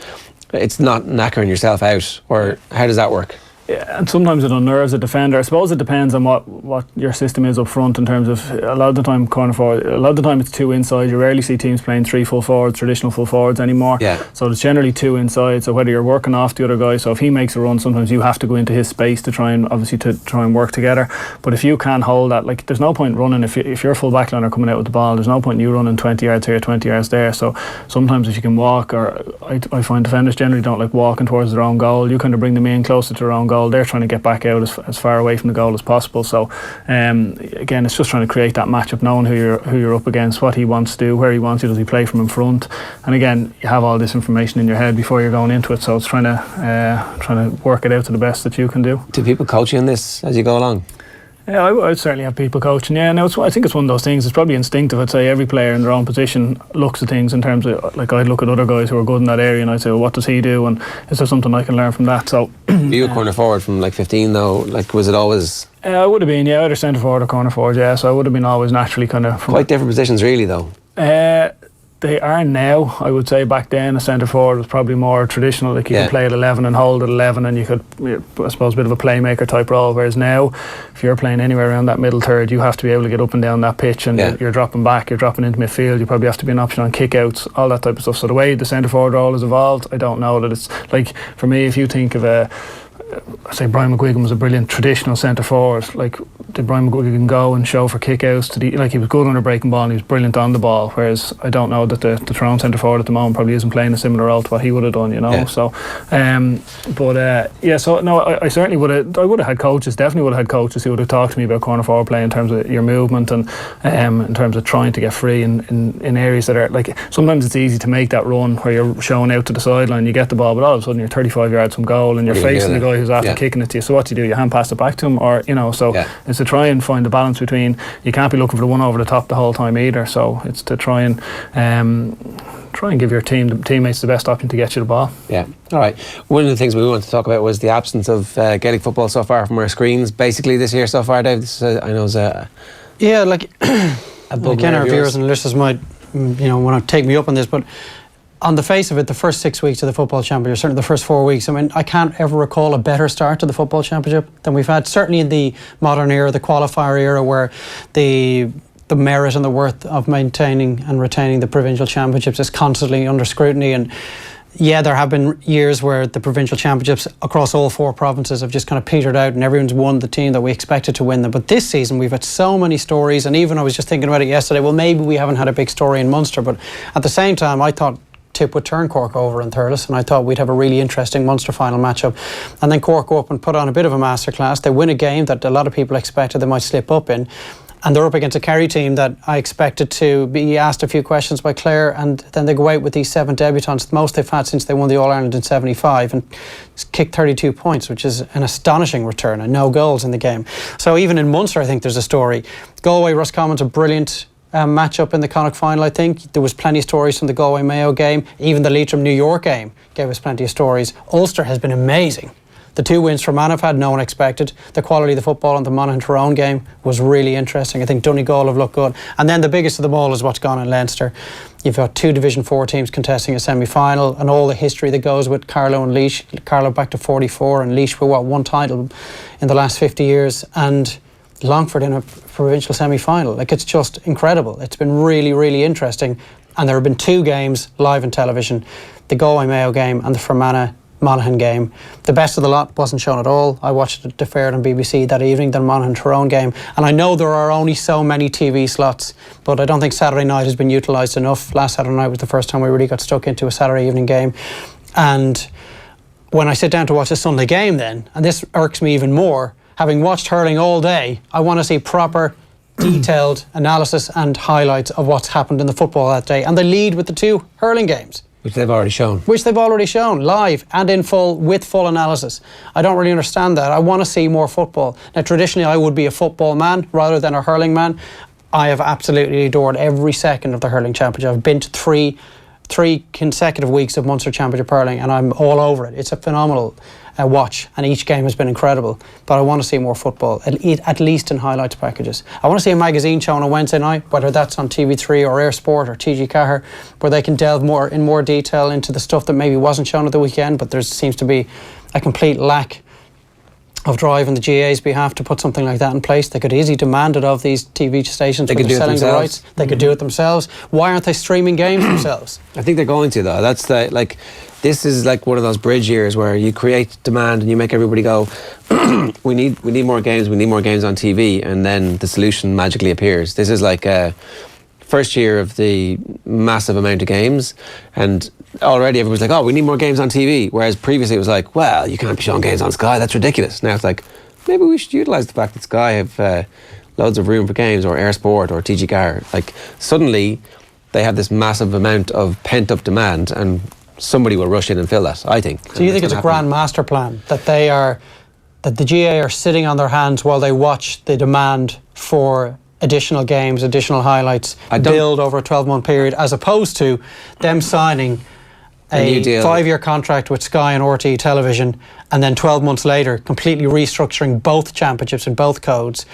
It's not knackering yourself out, or how does that work? Yeah, and sometimes it unnerves a defender. I suppose it depends on what your system is up front in terms of, a lot of the time corner forward, a lot of the time it's two inside. You rarely see teams playing three full forwards, traditional full forwards anymore. Yeah. So it's generally two inside. So whether you're working off the other guy, so if he makes a run, sometimes you have to go into his space to try and work together. But if you can't hold that, like, there's no point running if your full back line are coming out with the ball. There's no point in you running 20 yards here, 20 yards there. So sometimes if you can walk, or I find defenders generally don't like walking towards their own goal. You kind of bring them in closer to their own goal. They're trying to get back out as far away from the goal as possible. So again, it's just trying to create that matchup, knowing who you're up against, what he wants to do, where he wants you, does he play from in front. And again, you have all this information in your head before you're going into it, so it's trying to work it out to the best that you can do. Do people coach you in this as you go along? Yeah, I would certainly have people coaching. Yeah, no, I think it's one of those things. It's probably instinctive. I'd say every player in their own position looks at things in terms of, like, I'd look at other guys who are good in that area and I'd say, well, what does he do? And is there something I can learn from that? So, you a corner forward from like 15 though? Like, was it always? I would have been, either centre forward or corner forward. Yeah, so I would have been always naturally kind of. Quite different positions, really, though. They are now. I would say back then a centre forward was probably more traditional, like you could play at 11 and hold at 11, and you could, I suppose, a bit of a playmaker type role, whereas now if you're playing anywhere around that middle third, you have to be able to get up and down that pitch, and you're dropping back, you're dropping into midfield, you probably have to be an option on kick-outs, all that type of stuff. So the way the centre forward role has evolved, I don't know that it's, like, for me, if you think of I say Brian McGuigan was a brilliant traditional centre forward. Like, did Brian McGuigan go and show for kick-outs? Like, he was good under breaking ball and he was brilliant on the ball, whereas I don't know that the Toronto centre forward at the moment probably isn't playing a similar role to what he would have done, So so no, I certainly would have had coaches, definitely would have had coaches who would have talked to me about corner forward play in terms of your movement and in terms of trying to get free in areas that are, like, sometimes it's easy to make that run where you're showing out to the sideline, you get the ball, but all of a sudden you're 35 yards from goal and you're facing the guy who's after kicking it to you. So what do? You hand pass it back to him, or it's to try and find the balance between, you can't be looking for the one over the top the whole time either. So it's to try and give your teammates the best option to get you the ball. Yeah. All right. One of the things we wanted to talk about was the absence of Gaelic football so far from our screens. Basically, this year so far, Dave. This I know is again, our viewers and listeners might want to take me up on this, but on the face of it, the first 6 weeks of the football championship, certainly the first 4 weeks, I mean, I can't ever recall a better start to the football championship than we've had, certainly in the modern era, the qualifier era, where the merit and the worth of maintaining and retaining the provincial championships is constantly under scrutiny. And there have been years where the provincial championships across all 4 provinces have just kind of petered out and everyone's won the team that we expected to win them. But this season we've had so many stories, and even I was just thinking about it yesterday, well, maybe we haven't had a big story in Munster, but at the same time I thought Tip would turn Cork over in Thurles, and I thought we'd have a really interesting Munster final matchup. And then Cork go up and put on a bit of a masterclass. They win a game that a lot of people expected they might slip up in, and they're up against a Kerry team that I expected to be asked a few questions by Clare, and then they go out with these 7 debutants, the most they've had since they won the All-Ireland in 75, and kicked 32 points, which is an astonishing return, and no goals in the game. So even in Munster I think there's a story. Galway Roscommon's a brilliant match-up in the Connacht final. I think there was plenty of stories from the Galway Mayo game. Even the Leitrim New York game gave us plenty of stories. Ulster has been amazing The 2 wins Fermanagh have had, no one expected. The quality of the football in the Monaghan-Tyrone game was really interesting. I think Donegal have looked good. And then the biggest of them all is what's gone in Leinster. You've got 2 Division 4 teams contesting a semi-final, and all the history that goes with Carlow and Laois. Carlow back to 44, and Laois with one title in the last 50 years, and Longford in a provincial semi-final. Like, it's just incredible. It's been really, really interesting. And there have been 2 games live on television, the Galway Mayo game and the Fermanagh Monaghan game. The best of the lot wasn't shown at all. I watched it deferred on BBC that evening, the Monaghan Tyrone game. And I know there are only so many TV slots, but I don't think Saturday night has been utilised enough. Last Saturday night was the first time we really got stuck into a Saturday evening game. And when I sit down to watch a Sunday game then, and this irks me even more, having watched hurling all day, I want to see proper detailed analysis and highlights of what's happened in the football that day. And they lead with the 2 hurling games. Which they've already shown. Which they've already shown, live and in full, with full analysis. I don't really understand that. I want to see more football. Now, traditionally, I would be a football man rather than a hurling man. I have absolutely adored every second of the hurling championship. I've been to three consecutive weeks of Munster Championship hurling, and I'm all over it. It's a phenomenal watch, and each game has been incredible. But I want to see more football, at least in highlights packages. I want to see a magazine show on a Wednesday night, whether that's on TV3 or Air Sport or TG Cahir, where they can delve in more detail into the stuff that maybe wasn't shown at the weekend. But there seems to be a complete lack of drive on the GA's behalf to put something like that in place. They could easily demand it of these TV stations. They could do selling it themselves. The rights. They could do it themselves. Why aren't they streaming games themselves? I think they're going to, though. That's this is like one of those bridge years where you create demand and you make everybody go, we need more games. We need more games on TV, and then the solution magically appears. This is like first year of the massive amount of games, and already everyone's like, oh, we need more games on TV, whereas previously it was like, well, you can't be showing games on Sky, that's ridiculous. Now it's like, maybe we should utilise the fact that Sky have loads of room for games, or Air Sport or TG Cahir. Like, suddenly they have this massive amount of pent up demand, and somebody will rush in and fill that, I think. So you think it's a grand master plan that the GA are sitting on their hands while they watch the demand for additional games, additional highlights build over a 12-month period, as opposed to them signing a 5-year contract with Sky and RTÉ Television, and then 12 months later completely restructuring both championships and both codes,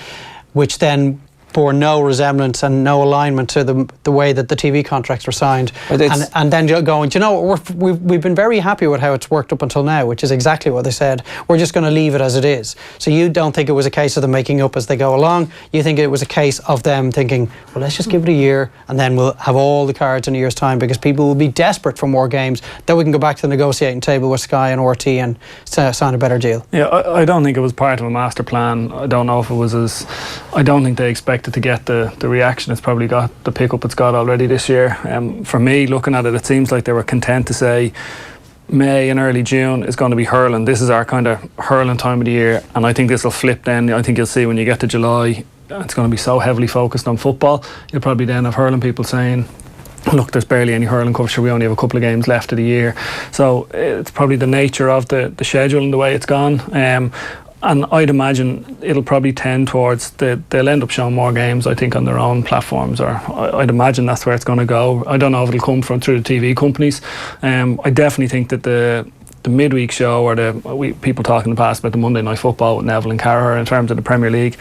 which then bore no resemblance and no alignment to the way that the TV contracts were signed, and then going, you know, we've been very happy with how it's worked up until now, which is exactly what they said. We're just going to leave it as it is. So you don't think it was a case of them making up as they go along. You think it was a case of them thinking, well, let's just give it a year, and then we'll have all the cards in a year's time, because people will be desperate for more games. Then we can go back to the negotiating table with Sky and RTÉ and sign a better deal. Yeah, I don't think it was part of a master plan. I don't know if it was I don't think they expected to get the reaction it's probably got, the pickup it's got already this year. For me, looking at it, it seems like they were content to say May and early June is going to be hurling. This is our kind of hurling time of the year, and I think this will flip then. I think you'll see when you get to July, it's going to be so heavily focused on football. You'll probably then have hurling people saying, look, there's barely any hurling coverage, we only have a couple of games left of the year. So it's probably the nature of the schedule and the way it's gone. And I'd imagine it'll probably tend towards they'll end up showing more games, I think, on their own platforms, or I'd imagine that's where it's going to go. I don't know if it'll come from through the TV companies. I definitely think that the midweek show, or people talk in the past about the Monday Night Football with Neville and Carragher in terms of the Premier League,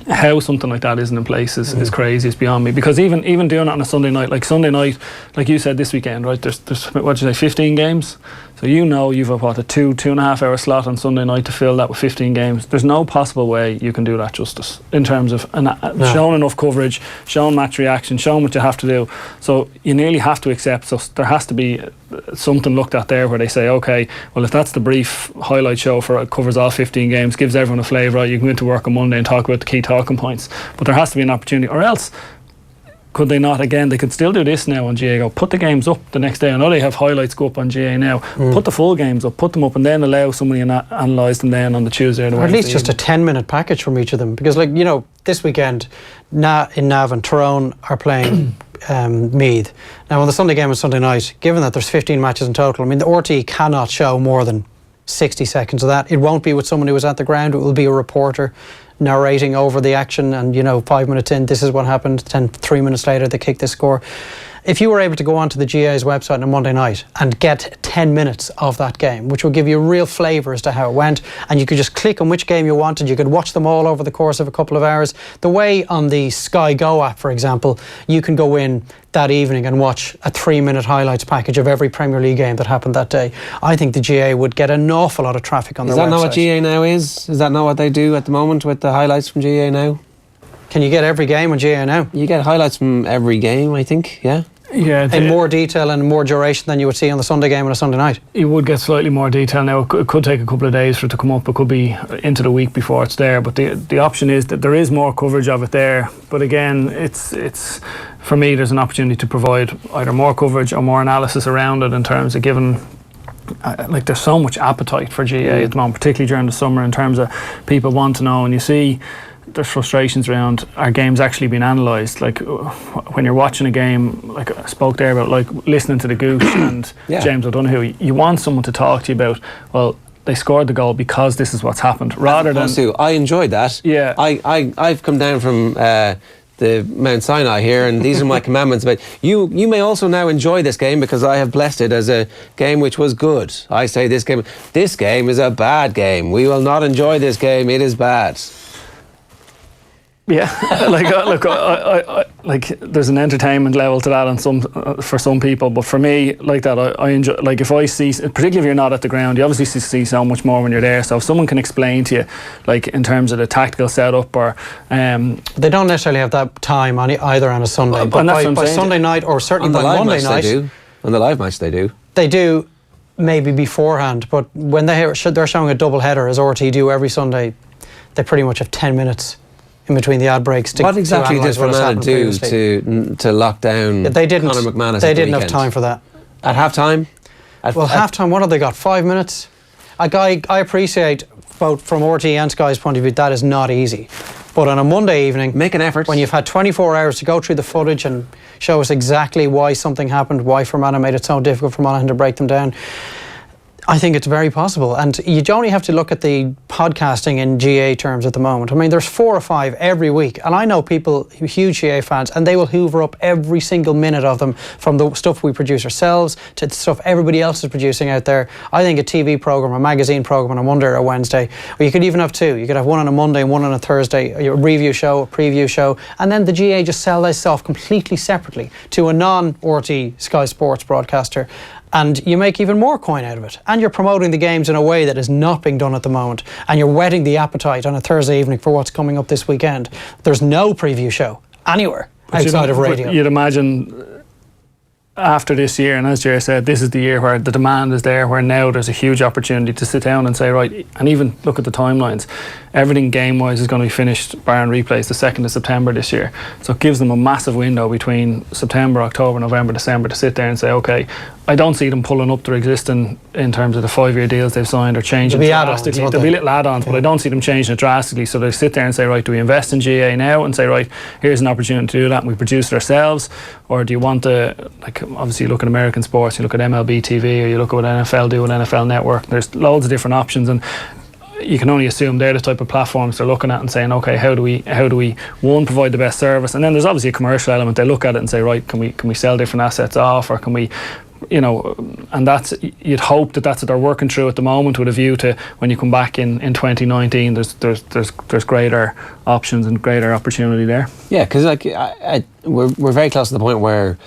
how something like that isn't in place is crazy. It's beyond me, because even doing it on a Sunday night, like you said this weekend, right, there's what did you say, 15 games. So you've a 2.5 hour slot on Sunday night to fill that with 15 games. There's no possible way you can do that justice in terms of showing enough coverage, showing match reaction, showing what you have to do. So you nearly have to accept, so there has to be something looked at there where they say, okay, well, if that's the brief highlight show for it covers all 15 games, gives everyone a flavour, right, you can go into work on Monday and talk about the key talking points. But there has to be an opportunity, or else could they not, again, they could still do this now on GA, go put the games up the next day. I know they have highlights go up on GA now, put the full games up, put them up, and then allow somebody to analyse them then on the Tuesday or the Wednesday. Or at least just a 10-minute package from each of them, because, like, you know, this weekend in Navan, Tyrone are playing Meath. Now on the Sunday game on Sunday night, given that there's 15 matches in total, I mean, the RTÉ cannot show more than 60 seconds of that. It won't be with someone who was at the ground, it will be a reporter narrating over the action, and, you know, 5 minutes in, this is what happened, then 3 minutes later they kick this score. If you were able to go onto the GA's website on a Monday night and get 10 minutes of that game, which will give you a real flavour as to how it went, and you could just click on which game you wanted. You could watch them all over the course of a couple of hours. The way on the Sky Go app, for example, you can go in that evening and watch a 3-minute highlights package of every Premier League game that happened that day. I think the GA would get an awful lot of traffic on their website. Is that not what GA Now is? Is that not what they do at the moment with the highlights from GA Now? Can you get every game on GA Now? You get highlights from every game, I think, yeah? Yeah, in more detail and more duration than you would see on the Sunday game on a Sunday night. You would get slightly more detail now. It could take a couple of days for it to come up. It could be into the week before it's there. But the option is that there is more coverage of it there. But again, it's for me, there's an opportunity to provide either more coverage or more analysis around it in terms of giving. Like there's so much appetite for GA at the moment, particularly during the summer, in terms of people want to know, and you see there's frustrations around our games actually being analysed. Like when you're watching a game, like I spoke there about, like listening to the Gooch and James O'Donoghue, you want someone to talk to you about, well, they scored the goal because this is what's happened, rather than. I enjoyed that. Yeah, I've come down from the Mount Sinai here, and these are my commandments. But you may also now enjoy this game because I have blessed it as a game which was good. I say this game is a bad game. We will not enjoy this game. It is bad. Yeah, like there's an entertainment level to that, on for some people, but for me, like that, I enjoy. Like if I see, particularly if you're not at the ground, you obviously see so much more when you're there. So if someone can explain to you, like in terms of the tactical setup, or they don't necessarily have that time on either on a Sunday, but by Sunday night, or certainly by Monday night, they do. On the live match, they do. They do, maybe beforehand, but when they're showing a double header, as RT do every Sunday, they pretty much have 10 minutes in between the ad breaks. What exactly does Fermanagh do to lock down Conor McManus? They didn't have time for that. At half-time? Half-time, what have they got? 5 minutes? I appreciate, both from RT and Sky's point of view, that is not easy. But on a Monday evening, make an effort. When you've had 24 hours to go through the footage and show us exactly why something happened, why Fermanagh made it so difficult for Monaghan to break them down, I think it's very possible. And you only have to look at the podcasting in GA terms at the moment. I mean, there's 4 or 5 every week. And I know people, huge GA fans, and they will hoover up every single minute of them, from the stuff we produce ourselves to the stuff everybody else is producing out there. I think a TV programme, a magazine programme on a Monday or a Wednesday, or you could even have 2. You could have one on a Monday and one on a Thursday, a review show, a preview show, and then the GA just sell this off completely separately to a non-RT Sky Sports broadcaster. And you make even more coin out of it. And you're promoting the games in a way that is not being done at the moment. And you're whetting the appetite on a Thursday evening for what's coming up this weekend. There's no preview show anywhere outside of radio. You'd imagine after this year, and as Ger said, this is the year where the demand is there, where now there's a huge opportunity to sit down and say, right, and even look at the timelines. Everything game-wise is going to be finished, barring replays, the 2nd of September this year. So it gives them a massive window between September, October, November, December to sit there and say, okay, I don't see them pulling up their existing in terms of the 5-year deals they've signed or changing drastically. There'll be little add-ons, but I don't see them changing it drastically. So they sit there and say, right, do we invest in GA now and say, right, here's an opportunity to do that and we produce it ourselves? Or do you want to, like, obviously you look at American sports, you look at MLB TV, or you look at what NFL do with NFL Network. There's loads of different options, and you can only assume they're the type of platforms they're looking at and saying, okay, how do we one, provide the best service, and then there's obviously a commercial element. They look at it and say, right, can we sell different assets off, or can we, you know, and that's, you'd hope that's what they're working through at the moment, with a view to when you come back in 2019, there's greater options and greater opportunity there. Yeah, because like we're very close to the point where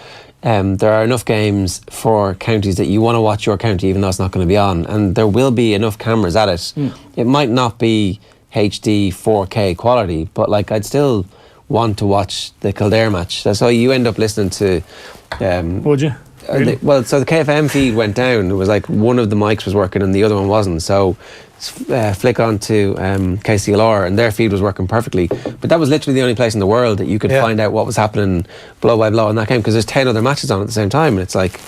there are enough games for counties that you want to watch your county, even though it's not going to be on, and there will be enough cameras at it. It might not be HD 4K quality, but like I'd still want to watch the Kildare match. So you end up listening to would you? Really? Well, so the KFM feed went down. It was like one of the mics was working and the other one wasn't. So flick on to KCLR and their feed was working perfectly. But that was literally the only place in the world that you could find out what was happening blow by blow in that game, because there's 10 other matches on at the same time, and it's like,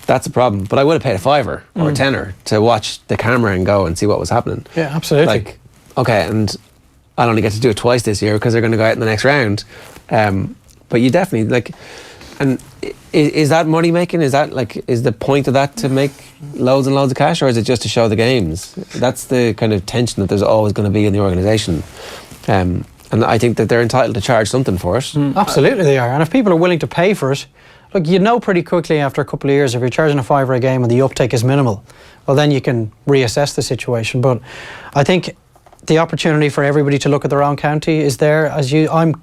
that's a problem. But I would have paid a $5 or a $10 to watch the camera and go and see what was happening. Yeah, absolutely. Like, okay, and I'll only get to do it twice this year because they're going to go out in the next round. But you definitely, like, and is that money making? Is that like, is the point of that to make loads and loads of cash, or is it just to show the games? That's the kind of tension that there's always going to be in the organisation. And I think that they're entitled to charge something for it. Absolutely they are. And if people are willing to pay for it, look, you know pretty quickly after a couple of years, if you're charging a £5 a game and the uptake is minimal, well, then you can reassess the situation. But I think the opportunity for everybody to look at their own county is there. I'm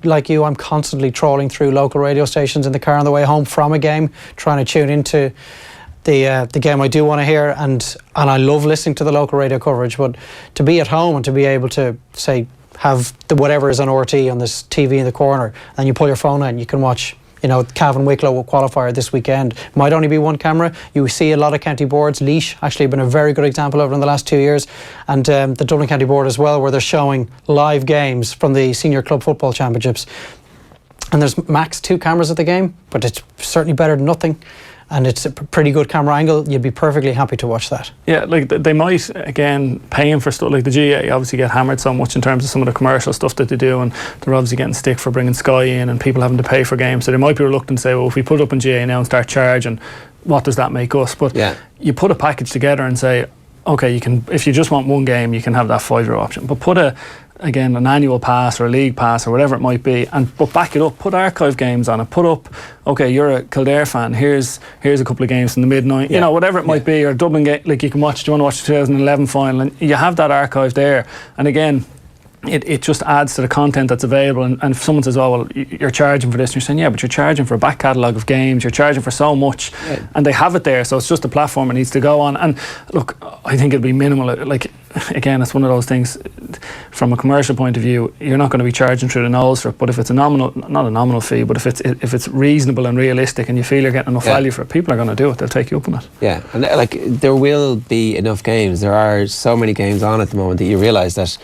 constantly trawling through local radio stations in the car on the way home from a game, trying to tune into the game I do want to hear, and I love listening to the local radio coverage. But to be at home and to be able to say have whatever is on RT on this TV in the corner, and you pull your phone out and you can watch, Cavan Wicklow qualifier this weekend. Might only be one camera. You see a lot of county boards. Laois actually been a very good example of it in the last 2 years, and the Dublin County Board as well, where they're showing live games from the Senior Club Football Championships. And there's max 2 cameras at the game, but it's certainly better than nothing. And it's a pretty good camera angle. You'd be perfectly happy to watch that. Yeah, like they might, again, paying for stuff like the GA obviously get hammered so much in terms of some of the commercial stuff that they do, and they're obviously getting stick for bringing Sky in and people having to pay for games. So they might be reluctant to say, well, if we put up in GA now and start charging, what does that make us? But you put a package together and say, okay, you can, if you just want one game, you can have that €5 option. But put an annual pass or a league pass or whatever it might be, but back it up, put archive games on it, put up, okay, you're a Kildare fan, here's a couple of games from the mid-90s, whatever it might be, or Dublin game, like you can watch, do you want to watch the 2011 final, and you have that archive there. And again, it just adds to the content that's available. And if someone says, oh, well, you're charging for this, and you're saying, yeah, but you're charging for a back catalogue of games, you're charging for so much, and they have it there, so it's just a platform it needs to go on. And look, I think it'll be minimal. Like, again, it's one of those things, from a commercial point of view, you're not going to be charging through the nose for it, but if it's not a nominal fee, but if it's reasonable and realistic and you feel you're getting enough value for it, people are going to do it, they'll take you up on it. Yeah, and like, there will be enough games. There are so many games on at the moment that you realise that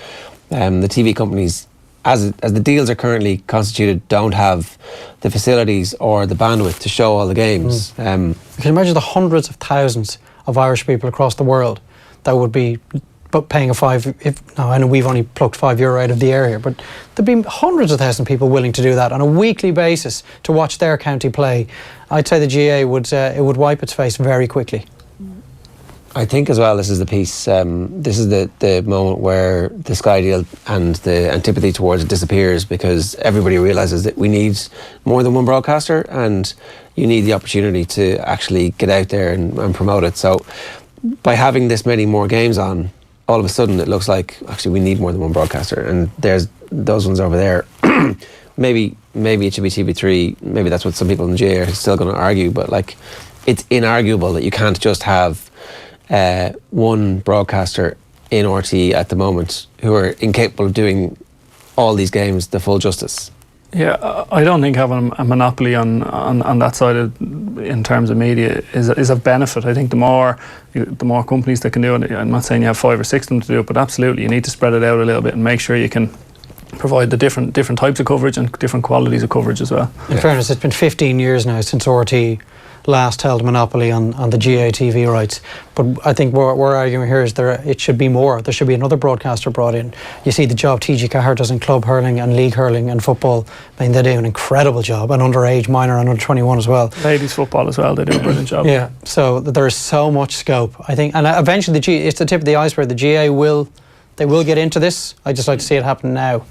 the TV companies, as the deals are currently constituted, don't have the facilities or the bandwidth to show all the games. You can imagine the hundreds of thousands of Irish people across the world that would be paying a €5. I know we've only plucked €5 out of the air here, but there'd be hundreds of thousands of people willing to do that on a weekly basis to watch their county play. I'd say the GA would wipe its face very quickly. I think as well, this is the piece, this is the moment where the Sky deal and the antipathy towards it disappears, because everybody realises that we need more than one broadcaster, and you need the opportunity to actually get out there and promote it. So by having this many more games on, all of a sudden it looks like actually we need more than one broadcaster, and there's those ones over there. maybe it should be TV3, maybe that's what some people in the GA are still going to argue, but like, it's inarguable that you can't just have one broadcaster in RT at the moment who are incapable of doing all these games the full justice. Yeah, I don't think having a monopoly on that side in terms of media is of benefit. I think the more companies that can do it, I'm not saying you have 5 or 6 of them to do it, but absolutely you need to spread it out a little bit and make sure you can provide the different types of coverage and different qualities of coverage as well. In fairness, it's been 15 years now since RT last held monopoly on the GA TV rights, but I think what we're arguing here is it should be more. There should be another broadcaster brought in. You see the job TG Cahir does in club hurling and league hurling and football. I mean, they do an incredible job, and underage, minor and under 21 as well. Ladies football as well, they do a brilliant job. Yeah, so there is so much scope, I think, and eventually it's the tip of the iceberg. The GA will get into this. I just like to see it happen now.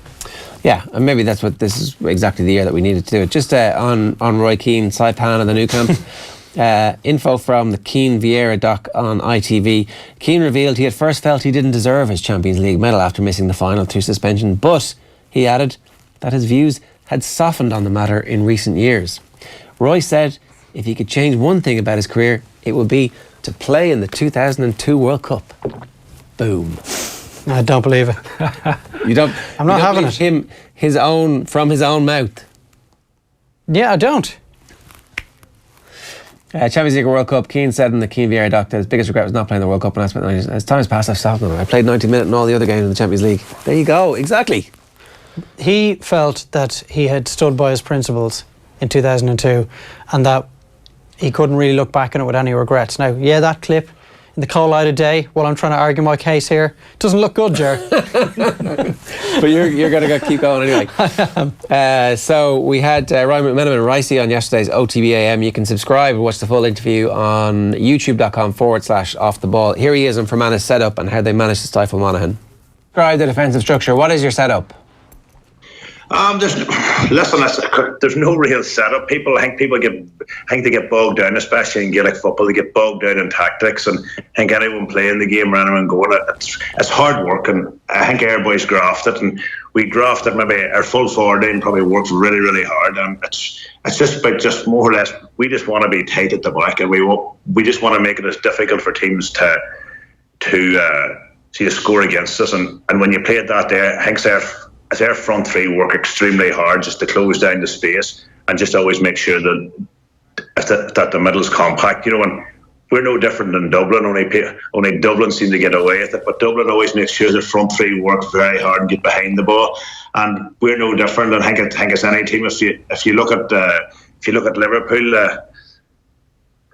Yeah, and maybe this is exactly the year that we needed to do it. Just on Roy Keane, Saipan and the Nou Camp. Info from the Keane Vieira doc on ITV. Keane revealed he at first felt he didn't deserve his Champions League medal after missing the final through suspension, but he added that his views had softened on the matter in recent years. Roy said if he could change one thing about his career, it would be to play in the 2002 World Cup. Boom. I don't believe it. You don't? I'm not having it. From his own mouth. Yeah, I don't. Champions League World Cup. Keane said in the Keane Vieira doc that his biggest regret was not playing the World Cup, and as time has passed, I've stopped now. I played 90 minutes in all the other games in the Champions League. There you go. Exactly. He felt that he had stood by his principles in 2002, and that he couldn't really look back on it with any regrets. Now, yeah, that clip in the cold light of day, while I'm trying to argue my case here, doesn't look good, Ger. But you're going to keep going anyway. So we had Ryan McMenamin and Ricey on yesterday's OTBAM. You can subscribe and watch the full interview on youtube.com/off the ball. Here he is on Fermanagh's setup and how they managed to stifle Monaghan. Describe the defensive structure. What is your setup? There's no real setup. I think they get bogged down, especially in Gaelic football. They get bogged down in tactics, and I think anyone playing the game or anyone going it's hard work, and I think our boys grafted, and we grafted. Maybe our full forward line probably worked really, really hard, and it's just about just more or less. We just want to be tight at the back, and we just want to make it as difficult for teams to score against us, and when you play it that day, I think our front three work extremely hard just to close down the space and just always make sure that the middle is compact. And we're no different than Dublin. Only Dublin seem to get away with it, but Dublin always makes sure the front three work very hard and get behind the ball. And we're no different. I think it's any team. If you look at Liverpool,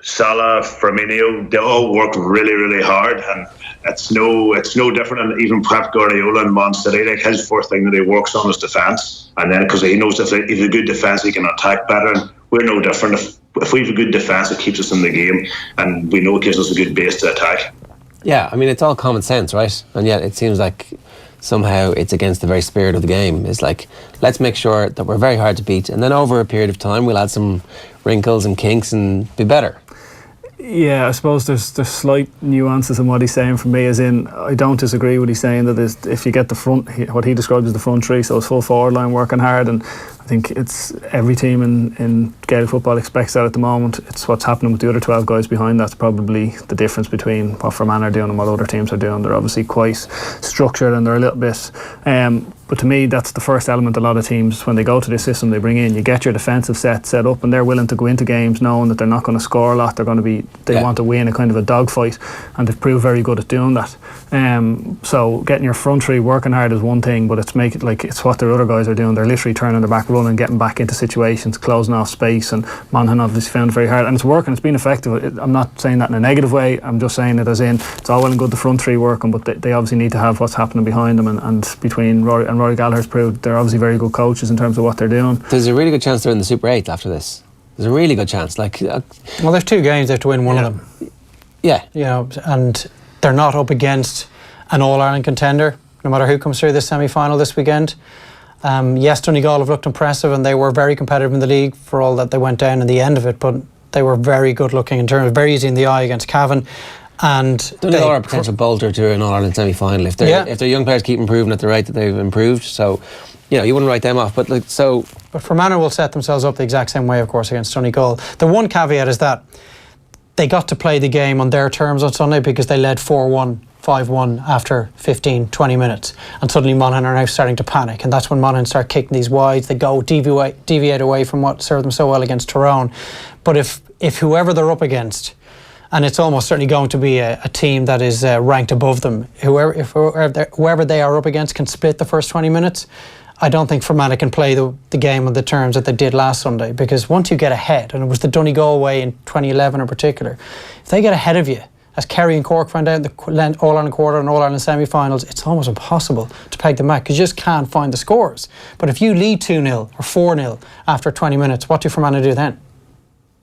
Salah, Firmino, they all work really, really hard, and it's no different. And even Pep Guardiola and Man City, like his first thing that he works on is defence, and then because he knows if he's a good defence, he can attack better. And we're no different. If we have a good defence, it keeps us in the game, and we know it gives us a good base to attack. Yeah, I mean, it's all common sense, right? And yet it seems like somehow it's against the very spirit of the game. It's like, let's make sure that we're very hard to beat, and then over a period of time we'll add some wrinkles and kinks and be better. Yeah, I suppose there's slight nuances in what he's saying for me, as in I don't disagree with he's saying that if you get the front, what he describes as the front three, so it's full forward line working hard, and I think it's every team in Gaelic football expects that at the moment. It's what's happening with the other 12 guys behind that's probably the difference between what Fermanagh are doing and what other teams are doing. They're obviously quite structured and they're a little bit but to me that's the first element. A lot of teams, when they go to this system, they bring in, you get your defensive set up, and they're willing to go into games knowing that they're not going to score a lot. They want to win a kind of a dogfight, and they've proved very good at doing that. So getting your front three working hard is one thing, but it's what their other guys are doing. They're literally turning their back, running, getting back into situations, closing off space, and Monaghan obviously found it very hard, and it's working. It's been effective. I'm not saying that in a negative way. I'm just saying it as in it's all well and good the front three working, but they obviously need to have what's happening behind them, and between Rory Gallagher's proved they're obviously very good coaches in terms of what they're doing. There's a really good chance they're in the Super 8 after this. There's a really good chance. Well, there's 2 games, they have to win one of them. Yeah. And they're not up against an All-Ireland contender, no matter who comes through this semi-final this weekend. Yes, Donegal have looked impressive, and they were very competitive in the league for all that they went down in the end of it, but they were very good looking in terms of very easy in the eye against Cavan. And Donegal are a potential bolter to an All-Ireland semi-final if their young players keep improving at the rate that they've improved. So, you wouldn't write them off. But Fermanagh will set themselves up the exact same way, of course, against Donegal. The one caveat is that they got to play the game on their terms on Sunday because they led 4-1, 5-1 after 15, 20 minutes. And suddenly Monaghan are now starting to panic. And that's when Monaghan start kicking these wides. They go deviate away from what served them so well against Tyrone. But if whoever they're up against, and it's almost certainly going to be a team that is ranked above them, whoever they are up against can split the first 20 minutes, I don't think Fermanagh can play the game on the terms that they did last Sunday, because once you get ahead, and it was the Donegal way in 2011 in particular, if they get ahead of you, as Kerry and Cork found out in the All-Ireland quarter and All-Ireland semi-finals, it's almost impossible to peg them back because you just can't find the scores. But if you lead 2-0 or 4-0 after 20 minutes, what do Fermanagh do then?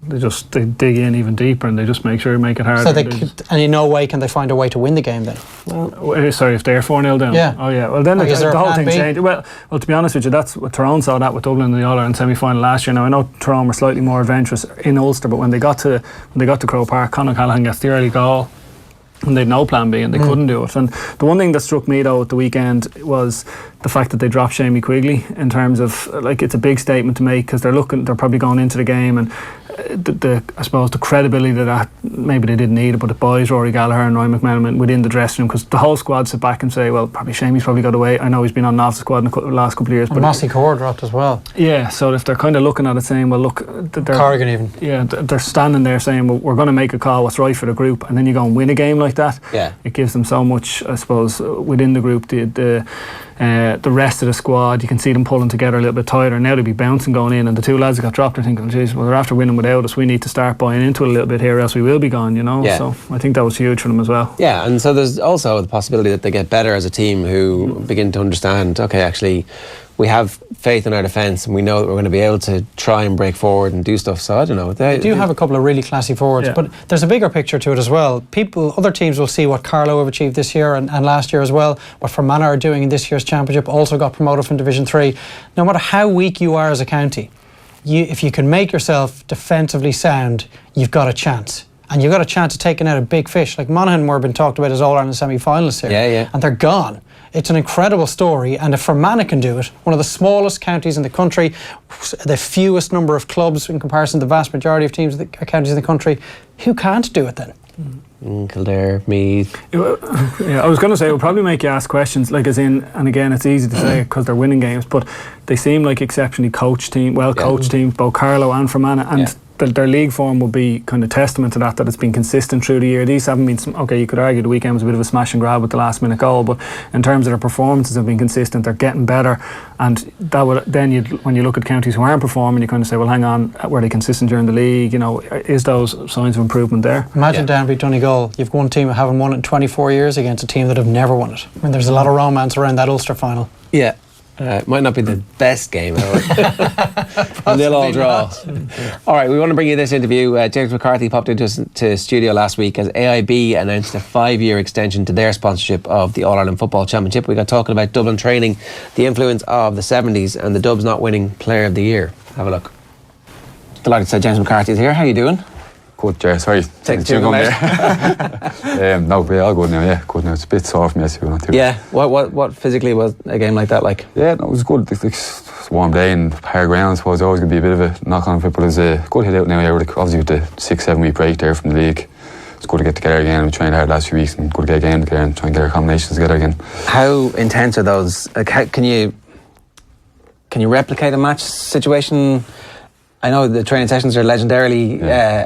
They dig in even deeper, and they just make sure you make it harder. And in no way can they find a way to win the game then? Well, sorry, if they're 4-0 down? Yeah. Oh yeah, well then the whole thing changed. Well, to be honest with you, that's what Tyrone saw that with Dublin in the All-Ireland semi-final last year. Now I know Tyrone were slightly more adventurous in Ulster, but when they got to Croke Park, Conor Callaghan gets the early goal, and they had no plan B, and they couldn't do it. And the one thing that struck me though at the weekend was the fact that they dropped Shamie Quigley, in terms of, it's a big statement to make, because they're probably going into the game, and I suppose the credibility that maybe they didn't need it, but it buys Rory Gallagher and Roy McMenamin within the dressing room, because the whole squad sit back and say, well, probably Shamie's probably got away. I know he's been on the squad in the last couple of years, but Mossy Core dropped as well. Yeah, so if they're kind of looking at it saying, well, look, Corrigan even. Yeah, they're standing there saying, well, we're going to make a call what's right for the group, and then you go and win a game like that. Yeah, it gives them so much, I suppose, within the group. The rest of the squad, you can see them pulling together a little bit tighter. Now they'd be bouncing going in, and the 2 lads that got dropped are thinking, geez, well, they're after winning without us, we need to start buying into it a little bit here, else we will be gone, Yeah. So I think that was huge for them as well. Yeah, and so there's also the possibility that they get better as a team, who begin to understand, okay, actually we have faith in our defence, and we know that we're going to be able to try and break forward and do stuff. So I don't know. They do have a couple of really classy forwards, but there's a bigger picture to it as well. Other teams will see what Carlow have achieved this year and last year as well, what Fermanagh are doing in this year's championship, also got promoted from Division 3. No matter how weak you are as a county, if you can make yourself defensively sound, you've got a chance. And you've got a chance of taking out a big fish. Like Monaghan were being talked about as All-Ireland semi-finalists here. And they're gone. It's an incredible story, and if Fermanagh can do it, one of the smallest counties in the country, the fewest number of clubs in comparison to the vast majority of counties in the country, who can't do it then? Kildare, Meath. I was going to say, it would probably make you ask questions, like as in, and again, it's easy to say because they're winning games, but they seem like exceptionally coached teams, both Carlow and Fermanagh, and their league form will be kind of testament to that it's been consistent through the year. These haven't been, okay, you could argue the weekend was a bit of a smash and grab with the last minute goal, but in terms of their performances have been consistent, they're getting better, and that would then when you look at counties who aren't performing, you kind of say, well, hang on, were they consistent during the league? You know, is those signs of improvement there? Imagine Downbeat Donegal, you've one team that haven't won it in 24 years against a team that have never won it. I mean, there's a lot of romance around that Ulster final. Yeah. It might not be the best game, and they'll all draw. All right, we want to bring you this interview. James McCarthy popped into studio last week as AIB announced a 5-year extension to their sponsorship of the All-Ireland Football Championship. We got talking about Dublin training, the influence of the 70s, and the Dubs not winning Player of the Year. Have a look. Delighted to say James McCarthy is here. How are you doing? Good, Ger. Sorry. Take the there. No, we're all good now, good now. It's a bit sore for me, as you know. Yeah, what physically was a game like that like? Yeah, no, it was good. It's a warm day and higher ground, I suppose. There's always going to be a bit of a knock-on effect, but it's a good hit out now. Obviously with the 6-7 week break there from the league, it's good to get together again. We trained hard last few weeks and good to get a game together and try and get our combinations together again. How intense are those? Like, can you replicate a match situation? I know the training sessions are legendarily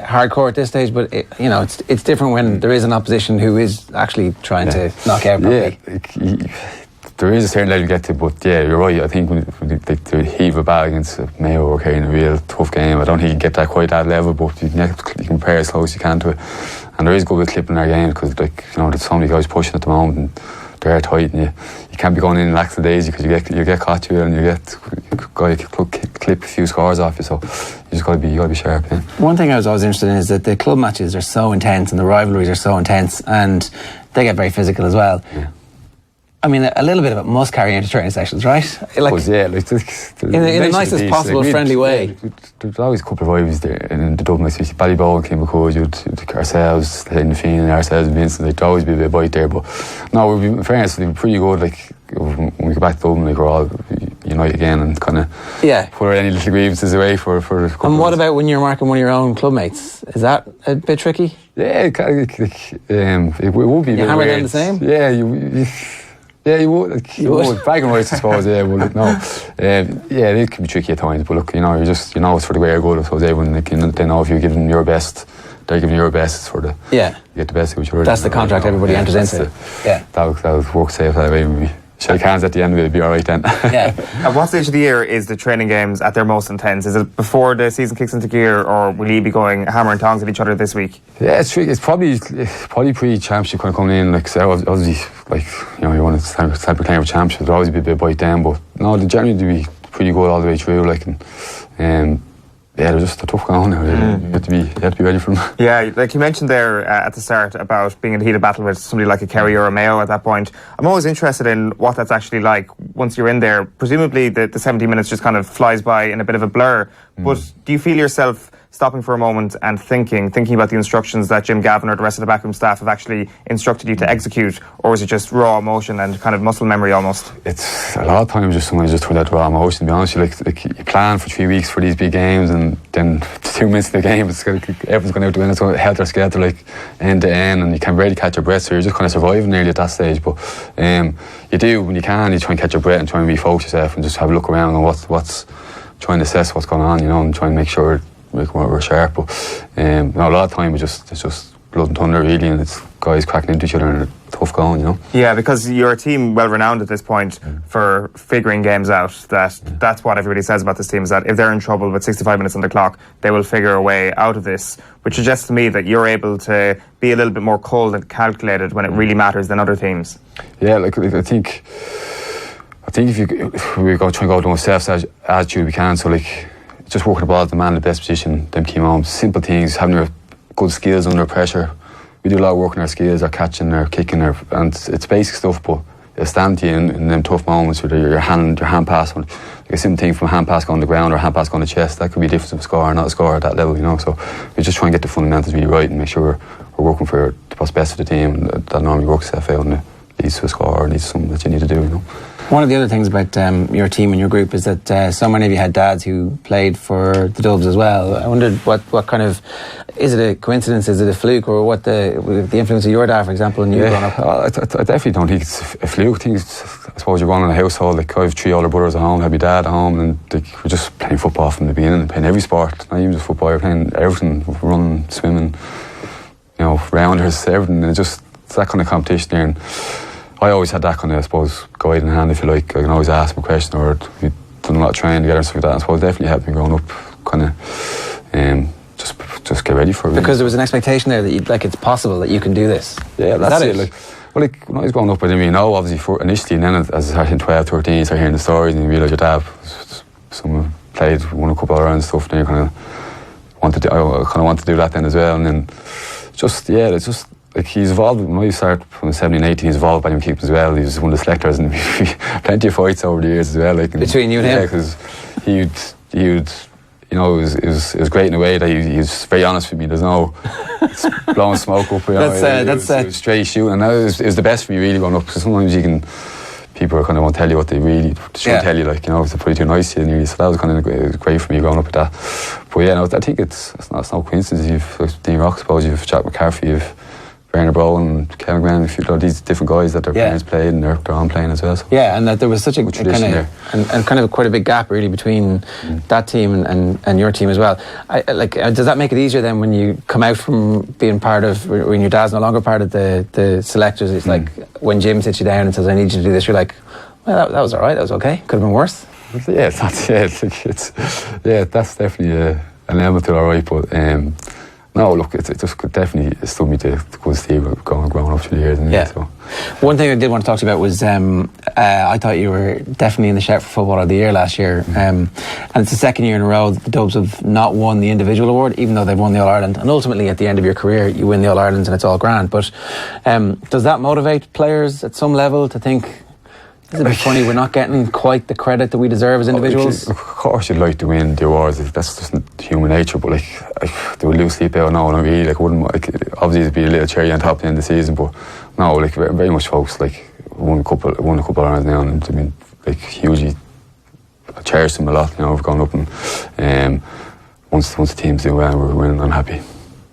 hardcore at this stage, but it's different when there is an opposition who is actually trying to knock out properly. There is a certain level you get to, but you're right. I think when they heave a bat against Mayo or carrying a real tough game, I don't think you get that quite that level, but you can compare as close as you can to it. And there is good with clipping our game because there's so many guys pushing at the moment and they're tight, and you can't be going in lackadaisy because you get caught to it and you get guy clip a few scores off you, so you just got to be sharp. Yeah. One thing I was always interested in is that the club matches are so intense and the rivalries are so intense, and they get very physical as well. Yeah. I mean, a little bit of it must carry into training sessions, right? Like, in the nicest possible, friendly way. There's always a couple of vibes there in the Dublin, like Ballybowl and Kimbercool, you'd ourselves, in the Fiend and ourselves, Vincent, there'd always be a bit of bite there, but no, in fairness, they were pretty good. Like, when we go back to Dublin, we're all unite again and kind of put any little grievances away for And what about when you're marking one of your own club mates? Is that a bit tricky? Yeah, it would be. You hammer them the same? Yeah, you would. You would. Bragging rights, I suppose. Yeah, well, no. It can be tricky at times, but look, it's for the greater good. I suppose everyone they know if you give them your best, they're giving you your best. It's for the you get the best of each other. That's the contract everybody enters into. That would work safe that way. Maybe shake hands at the end of it, it'd be all right then. At what stage of the year is the training games at their most intense? Is it before the season kicks into gear, or will you be going hammer and tongs at each other this week? Yeah, it's tricky. It's probably pre-championship kind of coming in. Like, so obviously, you want to start playing for championship, there'll always be a bit of bite down, but no, they generally do be pretty good all the way through. They're just a tough going now. You have to be ready for them. Yeah, like you mentioned there at the start about being in a heated battle with somebody like a Kerry or a Mayo at that point. I'm always interested in what that's actually like once you're in there. Presumably the 70 minutes just kind of flies by in a bit of a blur. But do you feel yourself stopping for a moment and thinking about the instructions that Jim Gavin or the rest of the backroom staff have actually instructed you to execute, or is it just raw emotion and kind of muscle memory almost? It's a lot of times sometimes just through that raw emotion, to be honest with you. Like you plan for 3 weeks for these big games, and then 2 minutes in the game everyone's going out to win. It's helter skelter, like end to end, and you can barely catch your breath, so you're just kind of surviving nearly at that stage. But you do, when you can, you try and catch your breath and try and refocus yourself and just have a look around and what's trying to assess what's going on, and try and make sure we're sharp. But a lot of time it's just blood and thunder really, and it's guys cracking into each other and a tough going, Yeah, because you're a team well renowned at this point for figuring games out. That's what everybody says about this team, is that if they're in trouble with 65 minutes on the clock, they will figure a way out of this, which suggests to me that you're able to be a little bit more cold and calculated when it really matters than other teams. Yeah, like I think I think if we go try and go to a self attitude we can, so like just working the ball at the man in the best position, them key moments, simple things, having your good skills under pressure. We do a lot of work on our skills, our catching, our kicking, and it's basic stuff, but it'll stand to you in them tough moments with your hand pass, like a simple thing from a hand pass going on the ground or a hand pass going on the chest, that could be a difference of a score or not a score at that level, you know. So we just try and get the fundamentals really right and make sure we're working for what's best for the team, and that normally works itself out and it leads to a score or leads to something that you need to do, you know. One of the other things about your team and your group is that so many of you had dads who played for the Dubs as well. I wondered what kind of, is it a coincidence, is it a fluke, or what the influence of your dad, for example, and you growing up? I definitely don't think it's a fluke. I suppose you're running a household, like I have 3 older brothers at home, I have my dad at home, and like, we're just playing football from the beginning, playing every sport, not even just football, you're playing everything, running, swimming, you know, rounders, everything, and it's that kind of competition there. And I always had that kind of, I suppose, guiding hand, if you like. I can always ask him a question, or we've done a lot of training together and stuff like that. I suppose it definitely helped me growing up, kind of just get ready for it. Because there was an expectation there that it's possible that you can do this. Yeah, that's it. Like when I was growing up, I didn't really know, obviously, initially, and then as I started in 12, 13, you start hearing the stories and you realise your dad, someone played, won a couple of rounds and stuff, and you kind of wanted to do that then as well. And then like he's evolved. When I started from 17, 18, he's evolved by him keeping as well. He was one of the selectors, and plenty of fights over the years as well. Like, between you and him? Yeah, because he would, you know, it was great in a way that he was very honest with me. There's no blowing smoke up. You know, it was straight shooting, and it was the best for me really growing up. Because sometimes people kind of won't tell you what they really should tell you, like, you know, it's probably too nice to you. So that was kind of great for me growing up with that. But yeah, no, I think it's no coincidence. You've Dean Rock, I suppose, you've Jack McCarthy, you've Bernard Brown and Kevin Graham, a few of these different guys that their parents played and they're on playing as well. So. Yeah, and that there was such a kind of quite a big gap really between that team and your team as well. Does that make it easier then when you come out from being part of, when your dad's no longer part of the selectors? It's like when Jim sits you down and says, "I need you to do this," you're like, "Well, that was all right. That was okay. Could have been worse." Yeah, that's definitely an element to it, all right, but. No, look, it just definitely stood me to good Steve growing up through the years. Yeah. So. One thing I did want to talk to you about was I thought you were definitely in the shout for Footballer of the Year last year. And it's the second year in a row that the Dubs have not won the individual award, even though they've won the All-Ireland. And ultimately, at the end of your career, you win the All-Ireland and it's all grand. But does that motivate players at some level to think, it's a bit funny, we're not getting quite the credit that we deserve as individuals? Of course you'd like to win the awards, that's just human nature, but do we lose sleep out? No, not really. Obviously it'd be a little cherry on top at the end of the season, but no, very much folks, won a couple of rounds now, and I mean, hugely, I cherish them a lot, you know, we've gone up and once the teams do well, we're winning, I'm happy.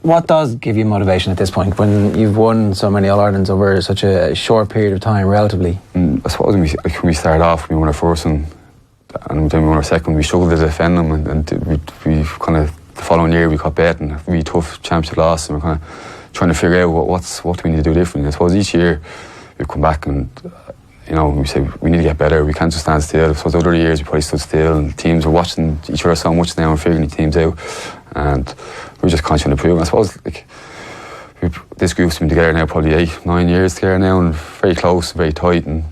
What does give you motivation at this point when you've won so many All-Irelands over such a short period of time, relatively? I suppose when we started off, we won our first one, and then we won our second, we struggled to defend them, and we kind of, the following year we got beaten, a really tough championship loss, and we're kind of trying to figure out what do we need to do differently. I suppose each year we've come back and, you know, we say we need to get better, we can't just stand still. I suppose the other years we probably stood still, and teams are watching each other so much now and figuring the teams out, and we're just constantly improving. I suppose this group's been together now probably 8-9 years together now, and very close, very tight, and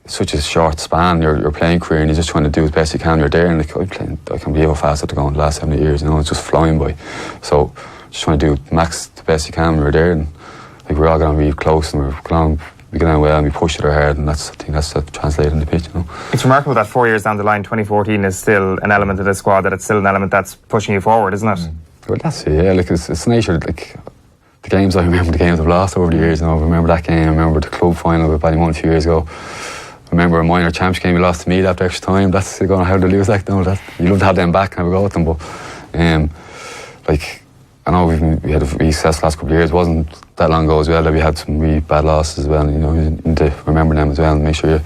such a short span your playing career, and you're just trying to do as best you can. You're there, and I can't believe how fast it's gone the last 7 years. You know, it's just flying by. So just trying to do max the best you can. We're there, and we're all going to be close, and we get on well, and we push it hard, and I think that's translated in the pitch. You know, it's remarkable that 4 years down the line, 2014 is still an element of the squad, that it's still an element that's pushing you forward, isn't it? Well, that's it. Yeah, it's nature. The games, I remember the games I've lost over the years. You know, I remember that game. I remember the club final with Ballymun a few years ago. I remember a minor championship game we lost to Meath after extra time. That's going how to lose that. You love to have them back and have a go at them, but I know we had a really successful last couple of years. It wasn't that long ago as well that we had some really bad losses as well. And, you know, you need to remember them as well and make sure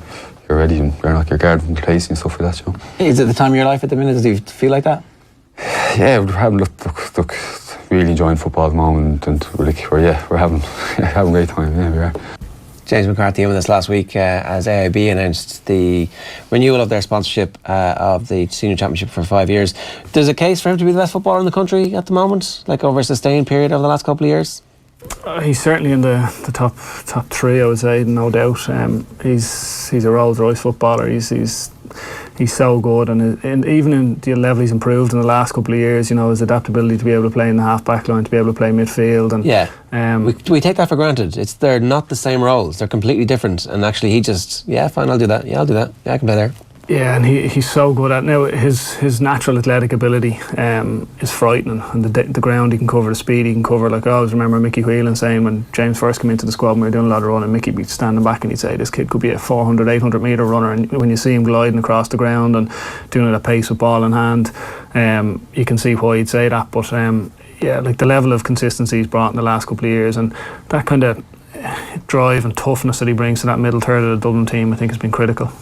you're ready and you're not your guard from place and stuff like that. You know? Is it the time of your life at the minute? Does it feel like that? Yeah, we're having really enjoying football at the moment, and we're having a great time. Yeah, we are. James McCarthy with us last week as AIB announced the renewal of their sponsorship of the Senior Championship for 5 years. There's a case for him to be the best footballer in the country at the moment, over a sustained period over the last couple of years? He's certainly in the top three, I would say, no doubt. He's a Rolls Royce footballer. He's so good, and even in the level he's improved in the last couple of years. You know, his adaptability to be able to play in the half back line, to be able to play midfield, and we take that for granted. They're not the same roles. They're completely different. And actually, he just fine, I'll do that. Yeah, I'll do that. Yeah, I can play there. Yeah, and he's so good at it. Now his natural athletic ability is frightening, and the ground he can cover, the speed he can cover. Like, I always remember Mickey Whelan saying when James first came into the squad, when we were doing a lot of running, Mickey would be standing back and he'd say this kid could be a 400, 800 metre runner, and when you see him gliding across the ground and doing it at pace with ball in hand, you can see why he'd say that. But like the level of consistency he's brought in the last couple of years, and that kind of drive and toughness that he brings to that middle third of the Dublin team, I think has been critical.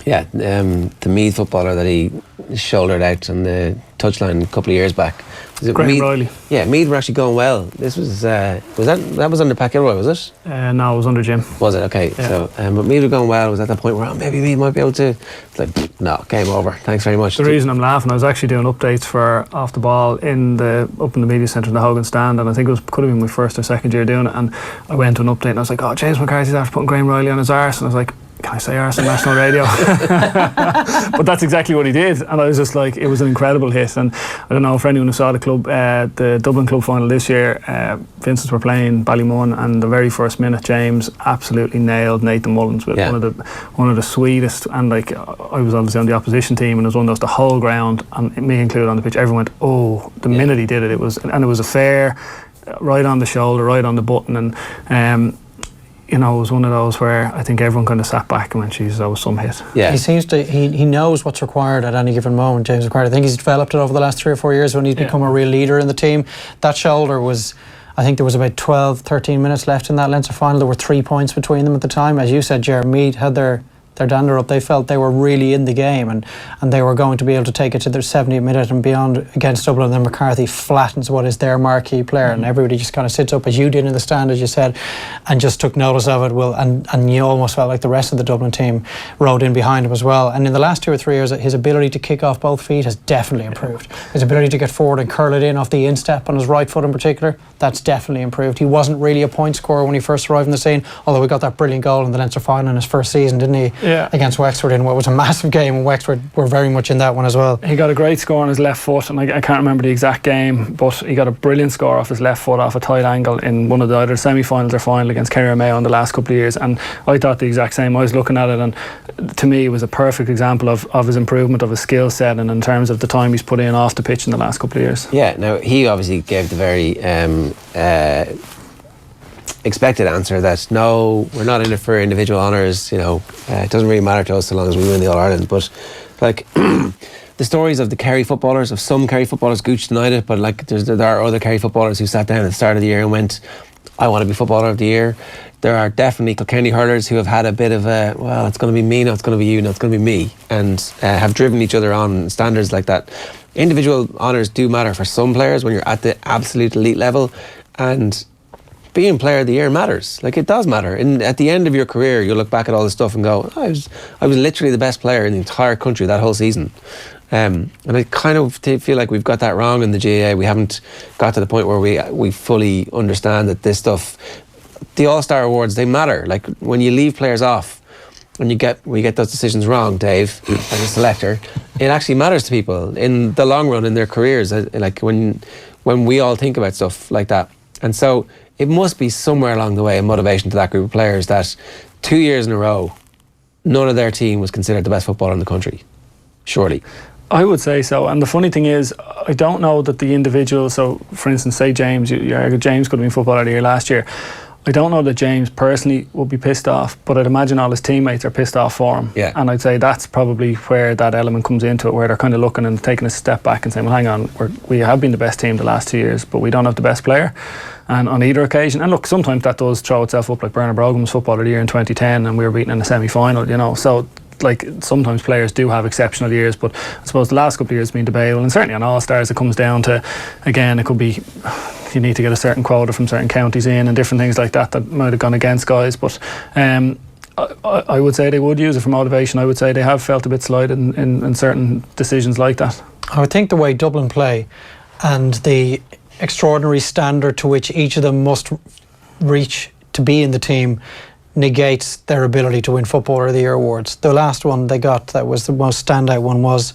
Yeah, the Meath footballer that he shouldered out on the touchline a couple of years back. Was it Graham Riley? Yeah, Meath were actually going well. This was that was under Pat Gilroy, was it? No, it was under Jim. Was it? Okay. Yeah. So, but Meath were going well. It was at that point where maybe Meath might be able to. It's like, no, game over. Thanks very much. The reason I'm laughing, I was actually doing updates for Off the Ball up in the media centre in the Hogan stand, and I think could have been my first or second year doing it, and I went to an update and I was like, oh, James McCarthy's after putting Graham Riley on his arse, and I was like, can I say arse on national radio? But that's exactly what he did, and I was just like, it was an incredible hit. And I don't know, for anyone who saw the club, the Dublin club final this year, Vincent's were playing Ballymun, and the very first minute James absolutely nailed Nathan Mullins with one of the sweetest, and like, I was obviously on the opposition team, and it was one of those, the whole ground, and me included on the pitch, everyone went, oh, the minute he did it, it was a fair, right on the shoulder, right on the button, and you know, it was one of those where I think everyone kind of sat back and went, "Jeez, that was some hit." Yeah, he seems to. He knows what's required at any given moment. James McCarthy. I think he's developed it over the last 3 or 4 years when he's become a real leader in the team. That shoulder was. I think there was about 12, 13 minutes left in that Leinster final. There were 3 points between them at the time. As you said, Ger, Meath had their dander up. They felt they were really in the game, and they were going to be able to take it to their 70th minute and beyond against Dublin. And then McCarthy flattens what is their marquee player, and everybody just kind of sits up, as you did in the stand, as you said, and just took notice of it. Well, and you almost felt like the rest of the Dublin team rode in behind him as well. And in the last 2 or 3 years, his ability to kick off both feet has definitely improved. His ability to get forward and curl it in off the instep on his right foot in particular, that's definitely improved. He wasn't really a point scorer when he first arrived in the scene, although he got that brilliant goal in the Leinster final in his first season, didn't he? Yeah. Against Wexford in what was a massive game, and Wexford were very much in that one as well. He got a great score on his left foot, and I can't remember the exact game, but he got a brilliant score off his left foot off a tight angle in one of the either semi-finals or final against Kerry Mayo in the last couple of years, and I thought the exact same. I was looking at it, and to me it was a perfect example of his improvement, of his skill set, and in terms of the time he's put in off the pitch in the last couple of years. Yeah, now he obviously gave the very expected answer that no, we're not in it for individual honours, you know, it doesn't really matter to us so long as we win the All-Ireland. But like the stories of the Kerry footballers, of some Kerry footballers, Gooch denied it, but like there are other Kerry footballers who sat down at the start of the year and went, I want to be footballer of the year. There are definitely Kilkenny hurlers who have had a bit of a, well, it's going to be me, no, it's going to be you, no, it's going to be me, and have driven each other on standards like that. Individual honours do matter for some players when you're at the absolute elite level, and being player of the year matters. Like, it does matter. And at the end of your career, you look back at all this stuff and go, I was literally the best player in the entire country that whole season. And I kind of feel like we've got that wrong in the GAA. We haven't got to the point where we fully understand that this stuff, the All-Star Awards, they matter. Like, when you leave players off and you get those decisions wrong, Dave, as a selector, it actually matters to people in the long run in their careers. Like when we all think about stuff like that. And so it must be somewhere along the way a motivation to that group of players that 2 years in a row, none of their team was considered the best footballer in the country. Surely. I would say so. And the funny thing is, I don't know that the individual, so for instance, say James, James could have been footballer of the year last year. I don't know that James personally would be pissed off, but I'd imagine all his teammates are pissed off for him. Yeah. And I'd say that's probably where that element comes into it, where they're kind of looking and taking a step back and saying, well, hang on, we have been the best team the last 2 years, but we don't have the best player. And on either occasion, and look, sometimes that does throw itself up, like Bernard Brogan was footballer of the year in 2010 and we were beaten in the semi-final, you know, so like sometimes players do have exceptional years, but I suppose the last couple of years have been debatable, and certainly on All-Stars it comes down to, again, it could be you need to get a certain quota from certain counties in and different things like that might have gone against guys, but I would say they would use it for motivation. I would say they have felt a bit slighted in certain decisions like that. I would think the way Dublin play and the extraordinary standard to which each of them must reach to be in the team negates their ability to win Footballer of the Year awards. The last one they got that was the most standout one was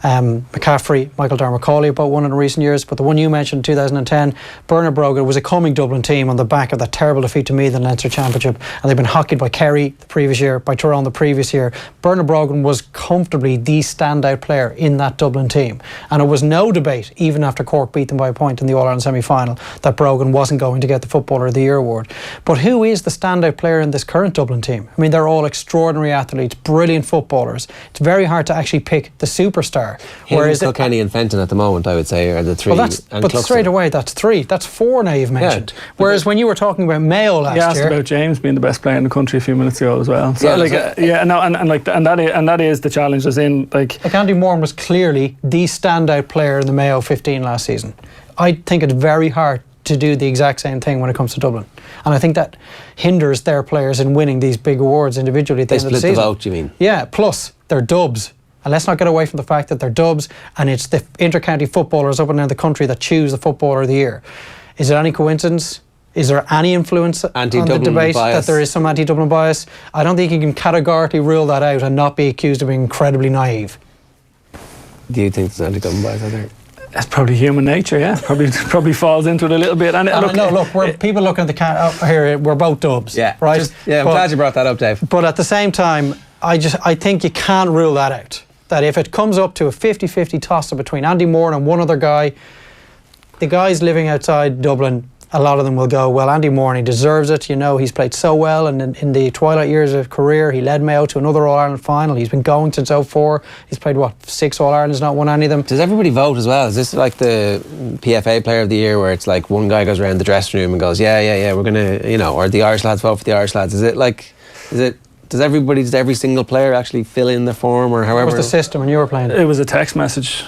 McCaffrey, Michael Darmacaulay about one in recent years, but the one you mentioned in 2010, Bernard Brogan, was a coming Dublin team on the back of that terrible defeat to Meath in the Leinster Championship, and they've been hockeyed by Kerry the previous year, by Tyrone the previous year. Bernard Brogan was comfortably the standout player in that Dublin team, and it was no debate, even after Cork beat them by a point in the All-Ireland semi-final, that Brogan wasn't going to get the Footballer of the Year award. But who is the standout player in this current Dublin team? I mean, they're all extraordinary athletes, brilliant footballers. It's very hard to actually pick the superstar. Whereas Kilkenny and Fenton at the moment, I would say, are the three. But straight away, that's three. That's four now you've mentioned. Yeah. Whereas when you were talking about Mayo last year, you asked about James being the best player in the country a few minutes ago as well. So that is the challenge. As in, like Andy Moran was clearly the standout player in the Mayo 15 last season. I think it's very hard to do the exact same thing when it comes to Dublin, and I think that hinders their players in winning these big awards individually at the end of the season. They split the vote, you mean? Yeah, plus they're dubs. And let's not get away from the fact that they're dubs, and it's the inter-county footballers up and down the country that choose the Footballer of the Year. Is it any coincidence? Is there any influence on the debate that there is some anti-Dublin bias? I don't think you can categorically rule that out and not be accused of being incredibly naive. Do you think there's anti-Dublin bias out there? That's probably human nature, yeah. Probably falls into it a little bit. And look, people looking at the here, we're both dubs, yeah, right? I'm glad you brought that up, Dave. But at the same time, I think you can't rule that out. That if it comes up to a 50-50 toss-up between Andy Moran and one other guy, the guys living outside Dublin, a lot of them will go, well, Andy Moran, he deserves it. You know, he's played so well, and in the twilight years of career, he led Mayo to another All-Ireland final. He's been going since 2004. He's played, 6 All-Irelands, not won any of them. Does everybody vote as well? Is this like the PFA Player of the Year, where it's like one guy goes around the dressing room and goes, yeah, we're going to, or the Irish lads vote for the Irish lads? Does every single player actually fill in the form, or however? What was the system when you were playing? It was a text message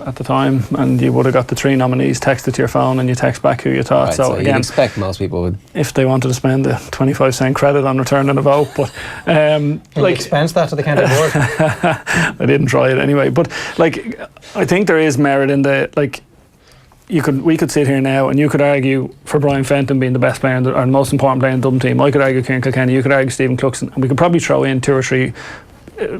at the time, and you would have got the 3 nominees texted to your phone, and you text back who you thought. Right, so again, you'd expect most people would, if they wanted to spend the 25-cent credit on returning a vote. But expense that to the county board. I didn't try it anyway. But I think there is merit in the we could sit here now and you could argue for Brian Fenton being the best player or the most important player in the Dublin team. I could argue Kieran Kilkenny, you could argue Stephen Cluxton, and we could probably throw in 2 or 3,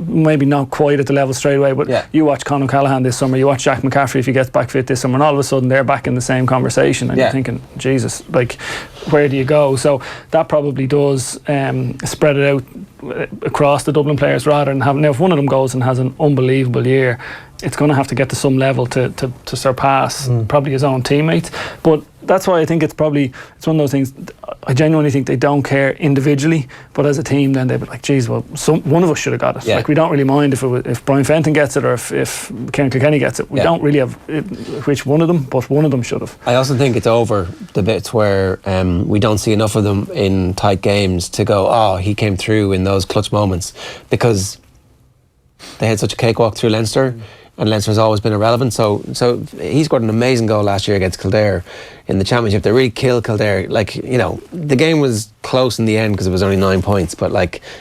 maybe not quite at the level straight away, but you watch Conor Callahan this summer, you watch Jack McCaffrey if he gets back fit this summer, and all of a sudden they're back in the same conversation, and you're thinking, Jesus, where do you go? So that probably does spread it out across the Dublin players rather than having. Now, if one of them goes and has an unbelievable year, it's going to have to get to some level to surpass probably his own teammates. But that's why I think it's one of those things. I genuinely think they don't care individually, but as a team, then they'd be like, geez, well, one of us should have got it. Yeah. We don't really mind if Brian Fenton gets it or if Kieran Kilkenny gets it. We don't really have which one of them, but one of them should have. I also think it's over the bits where we don't see enough of them in tight games to go, oh, he came through in those clutch moments, because they had such a cakewalk through Leinster. And Leinster's always been irrelevant. So he scored an amazing goal last year against Kildare in the Championship. They really killed Kildare. The game was close in the end because it was only 9 points. But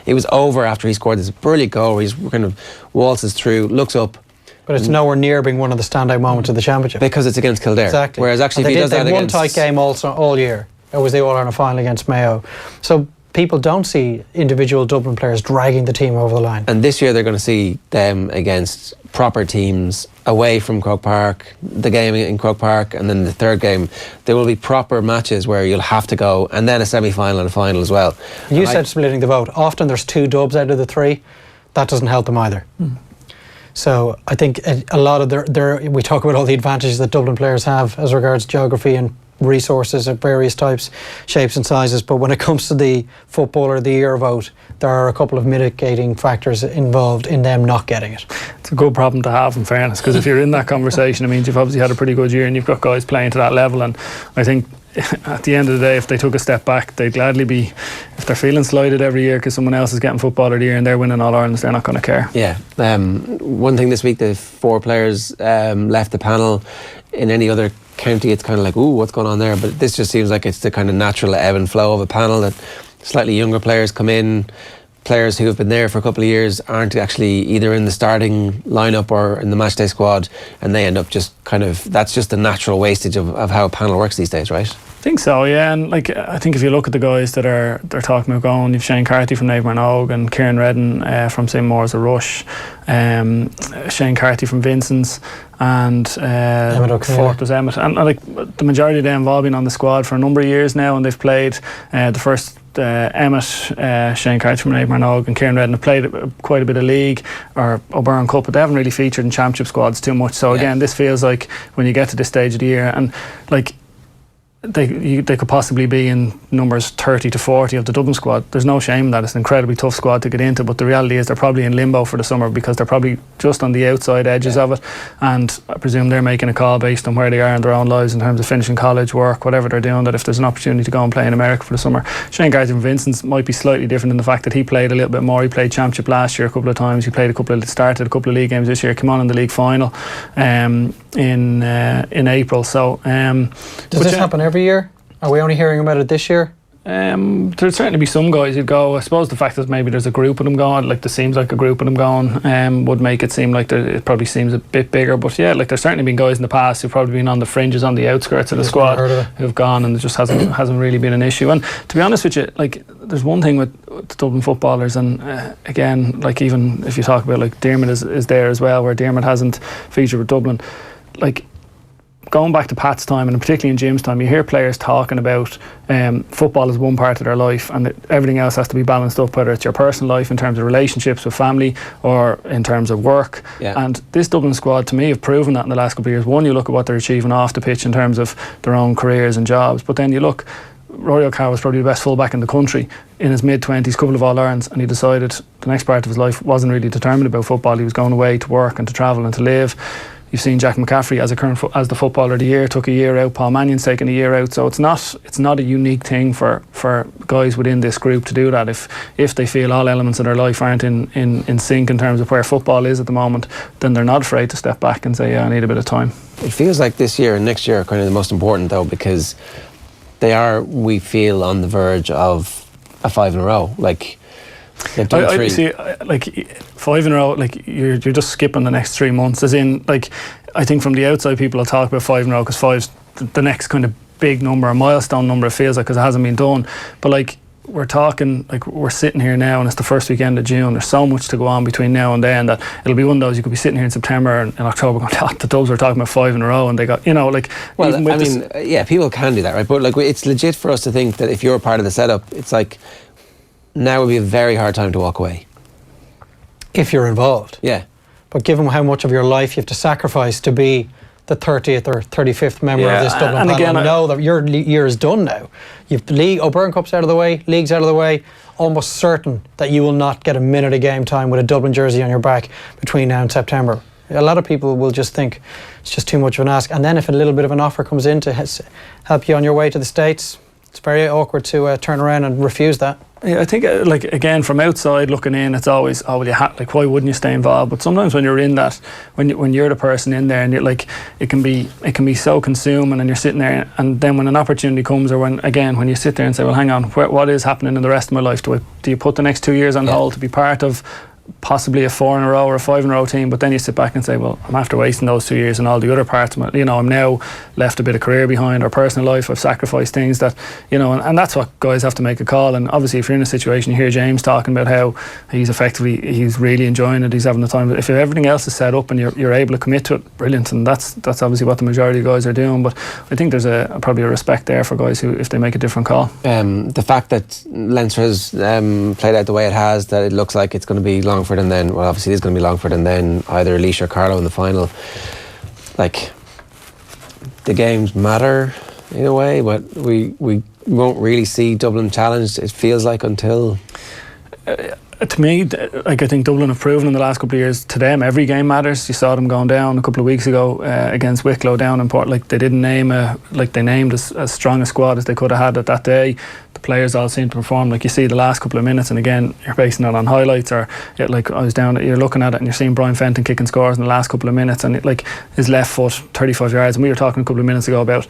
it was over after he scored this brilliant goal where he kind of waltzes through, looks up. But it's nowhere near being one of the standout moments of the Championship. Because it's against Kildare. Exactly. Whereas actually if he does that against... one tight game also all year. It was the All-Ireland final against Mayo. So people don't see individual Dublin players dragging the team over the line. And this year they're going to see them against proper teams away from Croke Park, the game in Croke Park, and then the third game there will be proper matches where you'll have to go, and then a semi-final and a final as well. You said splitting the vote. Often there's 2 dubs out of the 3. That doesn't help them either. So I think a lot of we talk about all the advantages that Dublin players have as regards geography and resources of various types, shapes and sizes, but when it comes to the Footballer of the Year vote, there are a couple of mitigating factors involved in them not getting it. It's a good problem to have, in fairness, because if you're in that conversation, it means you've obviously had a pretty good year and you've got guys playing to that level, and I think at the end of the day, if they took a step back, they'd gladly be, if they're feeling slighted every year because someone else is getting Footballer of the Year and they're winning All-Irelands, they're not going to care. Yeah. One thing this week, the 4 players left the panel. In any other county, it's kind of like, ooh, what's going on there? But this just seems like it's the kind of natural ebb and flow of a panel, that slightly younger players come in, players who have been there for a couple of years aren't actually either in the starting lineup or in the matchday squad, and they end up just kind of, that's just the natural wastage of how a panel works these days, right? I think so, yeah. And like, I think if you look at the guys that they're talking about going, you've Shane Carthy from Naomh Marnogue and Kieran Redden from St Maur's of Rush, Shane Carthy from Vincent's, and fourth was Emmett, and like the majority of them have all been on the squad for a number of years now, and they've played the first Emmett, Shane Carthy from Naomh Marnogue and Kieran Redden have played quite a bit of league or O'Byrne Cup, but they haven't really featured in championship squads too much. So again, this feels like when you get to this stage of the year, and like they could possibly be in numbers 30 to 40 of the Dublin squad. There's no shame in that. It's an incredibly tough squad to get into, but the reality is they're probably in limbo for the summer because they're probably just on the outside edges of it, and I presume they're making a call based on where they are in their own lives in terms of finishing college, work, whatever they're doing, that if there's an opportunity to go and play in America for the summer. Shane Carthy from Vincent's might be slightly different in the fact that he played a little bit more. He played championship last year a couple of times, he started a couple of league games this year, came on in the league final in April. So does this happen every year? Are we only hearing about it this year? There'd certainly be some guys who'd go. I suppose the fact that maybe there's a group of them going, like there seems like a group of them going, would make it seem like it probably seems a bit bigger. But yeah, like there's certainly been guys in the past who've probably been on the fringes, on the outskirts of the squad, who've gone, and it just hasn't really been an issue. And to be honest with you, like there's one thing with the Dublin footballers, and again, like even if you talk about like Diarmuid is there as well, where Diarmuid hasn't featured with Dublin, like going back to Pat's time and particularly in Jim's time, you hear players talking about football as one part of their life, and everything else has to be balanced up, whether it's your personal life in terms of relationships with family or in terms of work. And this Dublin squad to me have proven that in the last couple of years. One, you look at what they're achieving off the pitch in terms of their own careers and jobs, but then you look, Rory O'Carroll was probably the best fullback in the country in his mid-20s, couple of All-Irelands, and he decided the next part of his life wasn't really determined about football. He was going away to work and to travel and to live. You've seen Jack McCaffrey as the footballer of the year, took a year out. Paul Mannion's taken a year out. So it's not a unique thing for guys within this group to do that. If they feel all elements of their life aren't in sync in terms of where football is at the moment, then they're not afraid to step back and say, yeah, I need a bit of time. It feels like this year and next year are kind of the most important though, because they are, we feel, on the verge of a 5 in a row. Like, they've done 3. See, like 5 in a row, like you're just skipping the next 3 months. As in, like, I think from the outside people will talk about 5 in a row because 5's the next kind of big number, a milestone number, it feels like, because it hasn't been done. But like, we're talking, like, we're sitting here now and it's the first weekend of June. There's so much to go on between now and then that it'll be one of those, you could be sitting here in September and in October going, the Dubs were talking about 5 in a row, and they got, you know, like, well, I mean, yeah, people can do that, right? But like, it's legit for us to think that if you're part of the setup, it's like, now would be a very hard time to walk away. If you're involved. Yeah. But given how much of your life you have to sacrifice to be the 30th or 35th member of this Dublin panel, again, know that your year is done now. You've the league, O'Byrne Cup's out of the way, league's out of the way, almost certain that you will not get a minute of game time with a Dublin jersey on your back between now and September. A lot of people will just think it's just too much of an ask, and then if a little bit of an offer comes in to help you on your way to the States, it's very awkward to turn around and refuse that. Yeah, I think, like, again, from outside looking in, it's always, oh, well, like, why wouldn't you stay involved? But sometimes when you're in that, when you're the person in there, and you're like, it can be so consuming, and you're sitting there, and then when an opportunity comes, or when you sit there and say, well, hang on, what is happening in the rest of my life? Do you put the next 2 years on hold to be part of possibly a 4 in a row or a 5 in a row team? But then you sit back and say, well, I'm after wasting those 2 years and all the other parts of my, you know, I'm now left a bit of career behind, or personal life, I've sacrificed things that, you know, and that's what guys have to make a call. And obviously if you're in a situation, you hear James talking about how he's really enjoying it, he's having the time, but if everything else is set up and you're able to commit to it, brilliant. And that's obviously what the majority of guys are doing. But I think there's probably a respect there for guys who, if they make a different call. The fact that Leinster has played out the way it has, that it looks like it's going to be Longford and then, well, obviously it is going to be Longford and then either Laois or Carlow in the final. Like, the games matter in a way, but we won't really see Dublin challenged, it feels like, until... To me, like, I think Dublin have proven in the last couple of years, to them every game matters. You saw them going down a couple of weeks ago against Wicklow down in Port. Like, they didn't name they named as strong a squad as they could have had at that day. The players all seem to perform. Like, you see the last couple of minutes, and again, you're basing it on highlights, or like, I was down, you're looking at it and you're seeing Brian Fenton kicking scores in the last couple of minutes, and like, his left foot 35 yards, and we were talking a couple of minutes ago about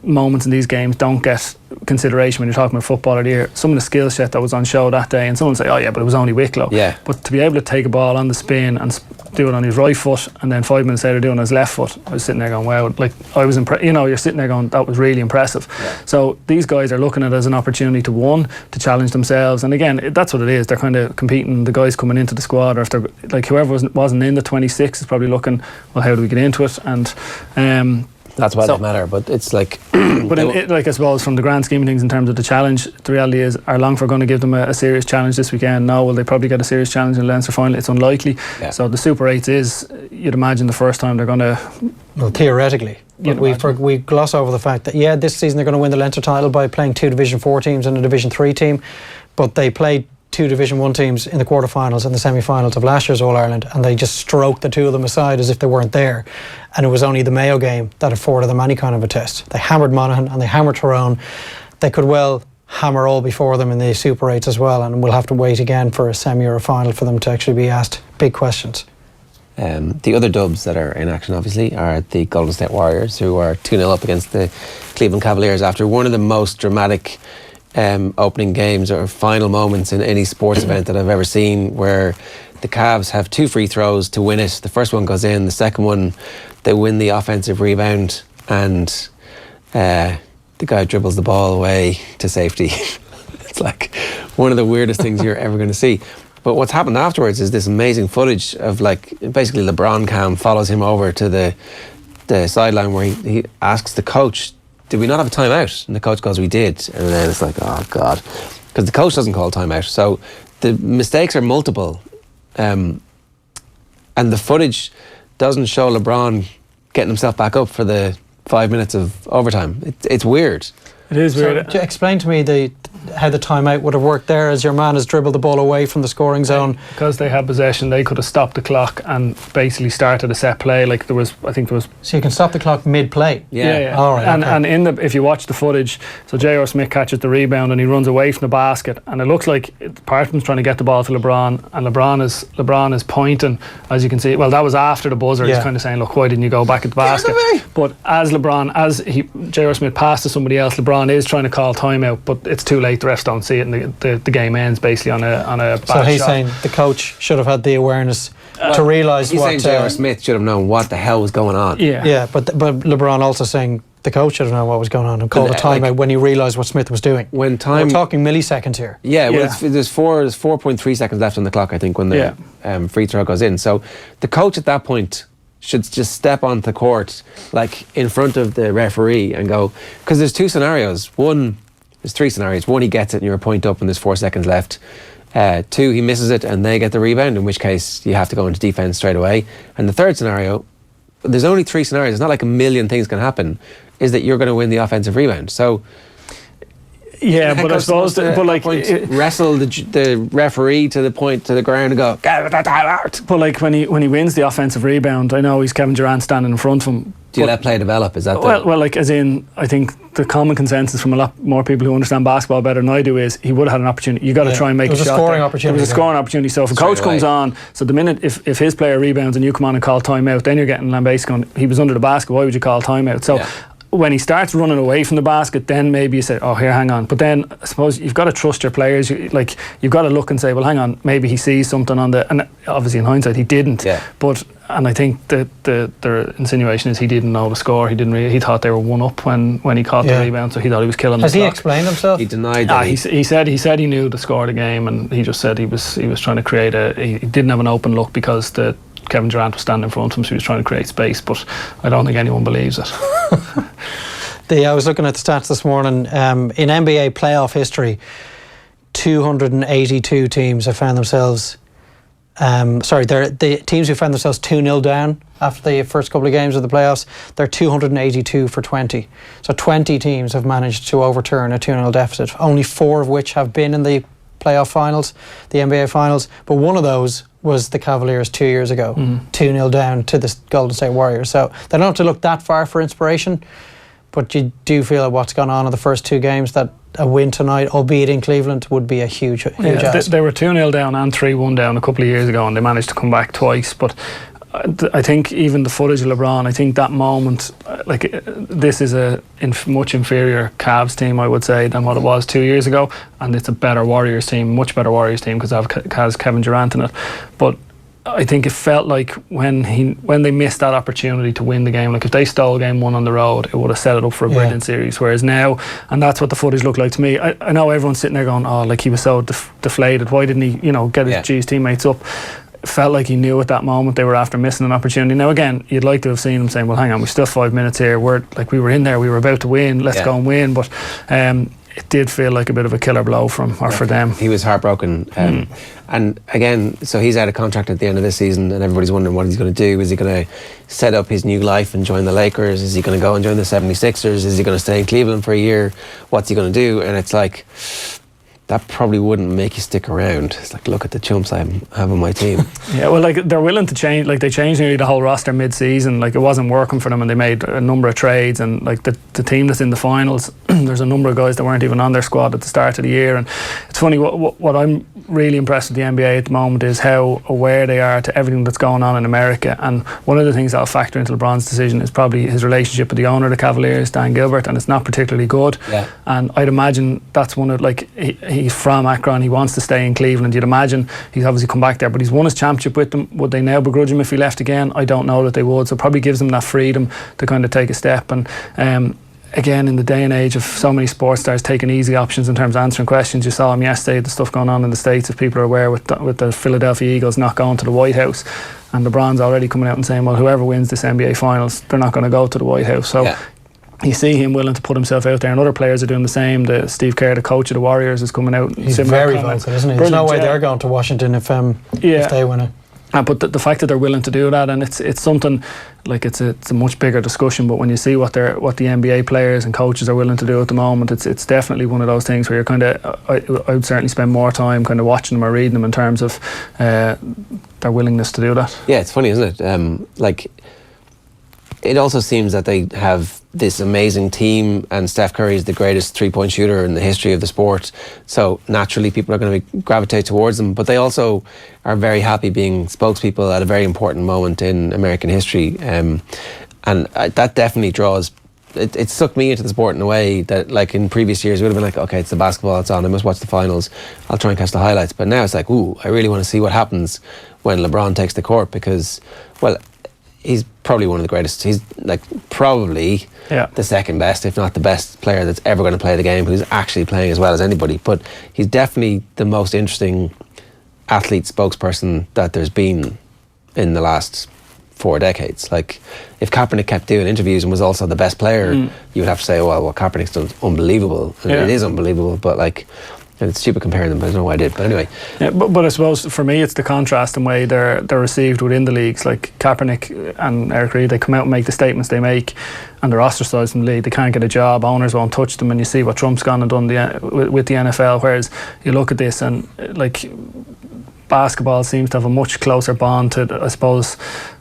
moments in these games don't get consideration when you're talking about footballer of the year. Some of the skill set that was on show that day, and someone say, oh yeah, but it was only Wicklow. Yeah. But to be able to take a ball on the spin and do it on his right foot, and then 5 minutes later do it on his left foot, I was sitting there going, wow, like I was impressed. You know, you're sitting there going, that was really impressive. Yeah. So these guys are looking at it as an opportunity to challenge themselves, and again, that's what it is. They're kind of competing. The guys coming into the squad, or if they're like whoever wasn't in the 26 is probably looking, well, how do we get into it? And that's why they matter, but it's like but like I suppose from the grand scheme of things in terms of the challenge, the reality is, are Longford going to give them a serious challenge this weekend? No. Will they probably get a serious challenge in the Leinster final? It's unlikely. So the Super 8s is, you'd imagine, the first time they're going to, well, theoretically, but we gloss over the fact that this season they're going to win the Leinster title by playing 2 Division 4 teams and a Division 3 team, but they played 2 Division 1 teams in the quarterfinals and the semi-finals of last year's All-Ireland, and they just stroked the two of them aside as if they weren't there, and it was only the Mayo game that afforded them any kind of a test. They hammered Monaghan and they hammered Tyrone. They could well hammer all before them in the Super 8s as well, and we'll have to wait again for a semi or a final for them to actually be asked big questions. The other dubs that are in action, obviously, are the Golden State Warriors, who are 2-0 up against the Cleveland Cavaliers after one of the most dramatic opening games or final moments in any sports event that I've ever seen, where the Cavs have 2 free throws to win it. The first one goes in, the second one they win the offensive rebound, and the guy dribbles the ball away to safety. It's like one of the weirdest things you're ever going to see. But what's happened afterwards is this amazing footage of, like, basically LeBron cam follows him over to the sideline where he asks the coach, did we not have a timeout? And the coach goes, we did. And then it's like, oh God, because the coach doesn't call timeout. So the mistakes are multiple, and the footage doesn't show LeBron getting himself back up for the 5 minutes of overtime. It's weird. It is weird. So, explain to me how the timeout would have worked there, as your man has dribbled the ball away from the scoring zone. Because they had possession, they could have stopped the clock and basically started a set play. Like I think there was. So you can stop the clock mid-play. Yeah. All right. And if you watch the footage, so J.R. Smith catches the rebound and he runs away from the basket, and it looks like Parton's trying to get the ball to LeBron, and LeBron is pointing, as you can see. Well, that was after the buzzer. He's kind of saying, look, why didn't you go back at the basket? But as J.R. Smith passed to somebody else, LeBron is trying to call timeout, but it's too late. The refs don't see it, and the game ends basically on a bad So he's shot. saying the coach should have had the awareness to realise he's what. saying J.R. Smith should have known what the hell was going on. Yeah, but LeBron also saying the coach should have known what was going on and called a timeout when he realised what Smith was doing. We're talking milliseconds here. There's 4.3 seconds left on the clock, I think, when the free throw goes in. So the coach at that point should just step onto the court, like in front of the referee, and go, because there's 2 scenarios. There's 3 scenarios. 1, he gets it and you're a point up and there's 4 seconds left. 2, he misses it and they get the rebound, in which case you have to go into defence straight away. And the third scenario, there's only 3 scenarios, it's not like a million things can happen, is that you're going to win the offensive rebound. So but I suppose wrestle the referee to the ground and go, get that time out. But like when he wins the offensive rebound, I know he's Kevin Durant standing in front of him. Do you let play develop? Is that well, like, as in, I think the common consensus from a lot more people who understand basketball better than I do is he would have had an opportunity. You got to try and make a shot. There was a scoring opportunity. So if a coach comes on, so the minute if his player rebounds and you come on and call timeout, then you're getting lambasted going, he was under the basket, why would you call timeout? So when he starts running away from the basket, then maybe you say, oh, here, hang on. But then I suppose you've got to trust your players. You've got to look and say, well, hang on, maybe he sees something on and obviously in hindsight he didn't. And I think that the insinuation is he didn't know the score. He thought they were 1 up when he caught the rebound, so he thought he was killing the clock. Has he explained himself? He denied that. He said he knew the score of the game, and he just said he was trying to create he didn't have an open look because Kevin Durant was standing in front of him, so he was trying to create space, but I don't think anyone believes it. I was looking at the stats this morning. In NBA playoff history, 282 teams have found themselves the teams who found themselves 2-0 down after the first couple of games of the playoffs, they're 282 for 20. So 20 teams have managed to overturn a 2-0 deficit, only 4 of which have been in the playoff finals, the NBA finals, but one of those was the Cavaliers 2 years ago, 2-0 down to the Golden State Warriors. So they don't have to look that far for inspiration, but you do feel like what's gone on in the first 2 games, that a win tonight, albeit in Cleveland, would be a huge ask. They were 2-0 down and 3-1 down a couple of years ago, and they managed to come back twice. But I think even the footage of LeBron, I think that moment, this is a much inferior Cavs team, I would say, than what it was 2 years ago, and it's a better Warriors team, much better Warriors team, because it has Kevin Durant in it. But I think it felt like when they missed that opportunity to win the game, like if they stole game one on the road, it would have set it up for a brilliant series. Whereas now, and that's what the footage looked like to me. I know everyone's sitting there going, "Oh, like he was so deflated. Why didn't he, get his teammates up?" It felt like he knew at that moment they were after missing an opportunity. Now again, you'd like to have seen him saying, "Well, hang on, we've still 5 minutes here. We were in there. We were about to win. Let's go and win." But it did feel like a bit of a killer blow for them. He was heartbroken. And again, so he's out of contract at the end of this season, and everybody's wondering what he's going to do. Is he going to set up his new life and join the Lakers? Is he going to go and join the 76ers? Is he going to stay in Cleveland for a year? What's he going to do? And it's like, that probably wouldn't make you stick around. It's like, look at the chumps I have on my team. Yeah, well, like they're willing to change. Like they changed nearly the whole roster mid-season. Like it wasn't working for them, and they made a number of trades. And like the team that's in the finals, there's a number of guys that weren't even on their squad at the start of the year. And it's funny, what I'm really impressed with the NBA at the moment is how aware they are to everything that's going on in America. And one of the things that'll factor into LeBron's decision is probably his relationship with the owner of the Cavaliers, Dan Gilbert, and it's not particularly good. Yeah. And I'd imagine that's one of, like, he's from Akron, he wants to stay in Cleveland. You'd imagine he's obviously come back there, but he's won his championship with them. Would they now begrudge him if he left again? I don't know that they would. So it probably gives them that freedom to kind of take a step. And again, in the day and age of so many sports stars taking easy options in terms of answering questions, you saw him yesterday, the stuff going on in the States, if people are aware, with the Philadelphia Eagles not going to the White House. And LeBron's already coming out and saying, well, whoever wins this NBA Finals, they're not going to go to the White House. So you see him willing to put himself out there, and other players are doing the same. Steve Kerr, the coach of the Warriors, is coming out. He's very vocal, isn't he? There's no way they're going to Washington if they win it. But the fact that they're willing to do that, and it's something like it's a much bigger discussion. But when you see what the NBA players and coaches are willing to do at the moment, it's definitely one of those things where you're kind of, I would certainly spend more time kind of watching them or reading them in terms of their willingness to do that. Yeah, it's funny, isn't it? It also seems that they have this amazing team, and Steph Curry is the greatest three-point shooter in the history of the sport. So naturally, people are going to gravitate towards them. But they also are very happy being spokespeople at a very important moment in American history, and that definitely draws. It sucked me into the sport in a way that, like in previous years, it would have been like, okay, it's the basketball, it's on, I must watch the finals, I'll try and catch the highlights. But now it's like, ooh, I really want to see what happens when LeBron takes the court, because, well, he's probably one of the greatest. He's probably the second best, if not the best player that's ever going to play the game, who's actually playing as well as anybody. But he's definitely the most interesting athlete spokesperson that there's been in the last 4 decades. Like, if Kaepernick kept doing interviews and was also the best player, you would have to say, well, what Kaepernick's done is unbelievable. And it is unbelievable, but and it's stupid comparing them, but I don't know why I did. But anyway. Yeah, but I suppose for me it's the contrast in way they're received within the leagues. Like Kaepernick and Eric Reid, they come out and make the statements they make, and they're ostracised from the league. They can't get a job, owners won't touch them, and you see what Trump's gone and done with the NFL. Whereas you look at this and basketball seems to have a much closer bond to, I suppose,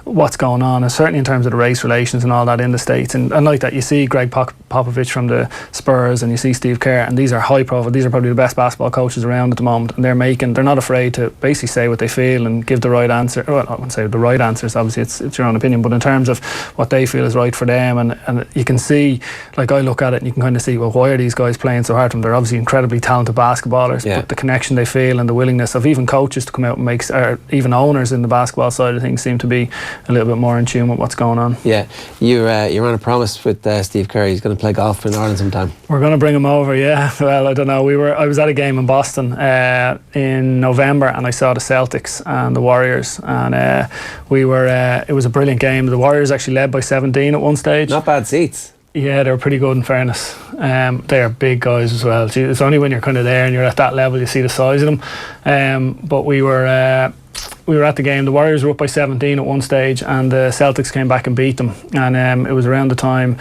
what's going on, and certainly in terms of the race relations and all that in the States. And like that, you see Greg Popovich from the Spurs, and you see Steve Kerr, and these are high profile, these are probably the best basketball coaches around at the moment, and they're not afraid to basically say what they feel and give the right answer. Well, I wouldn't say the right answers, obviously it's your own opinion, but in terms of what they feel is right for them, and you can see, like, I look at it and you can kind of see, well, why are these guys playing so hard for them? They're obviously incredibly talented basketballers, but the connection they feel and the willingness of even coaches to come out and or even owners in the basketball side of things seem to be a little bit more in tune with what's going on. Yeah, you're on a promise with Steve Kerr. He's going to play golf in Ireland sometime. We're going to bring him over. Yeah. Well, I don't know. I was at a game in Boston in November, and I saw the Celtics and the Warriors, and it was a brilliant game. The Warriors actually led by 17 at one stage. Not bad seats. Yeah, they were pretty good in fairness. They are big guys as well. It's only when you're kind of there and you're at that level you see the size of them. But we were at the game. The Warriors were up by 17 at one stage, and the Celtics came back and beat them. And it was around the time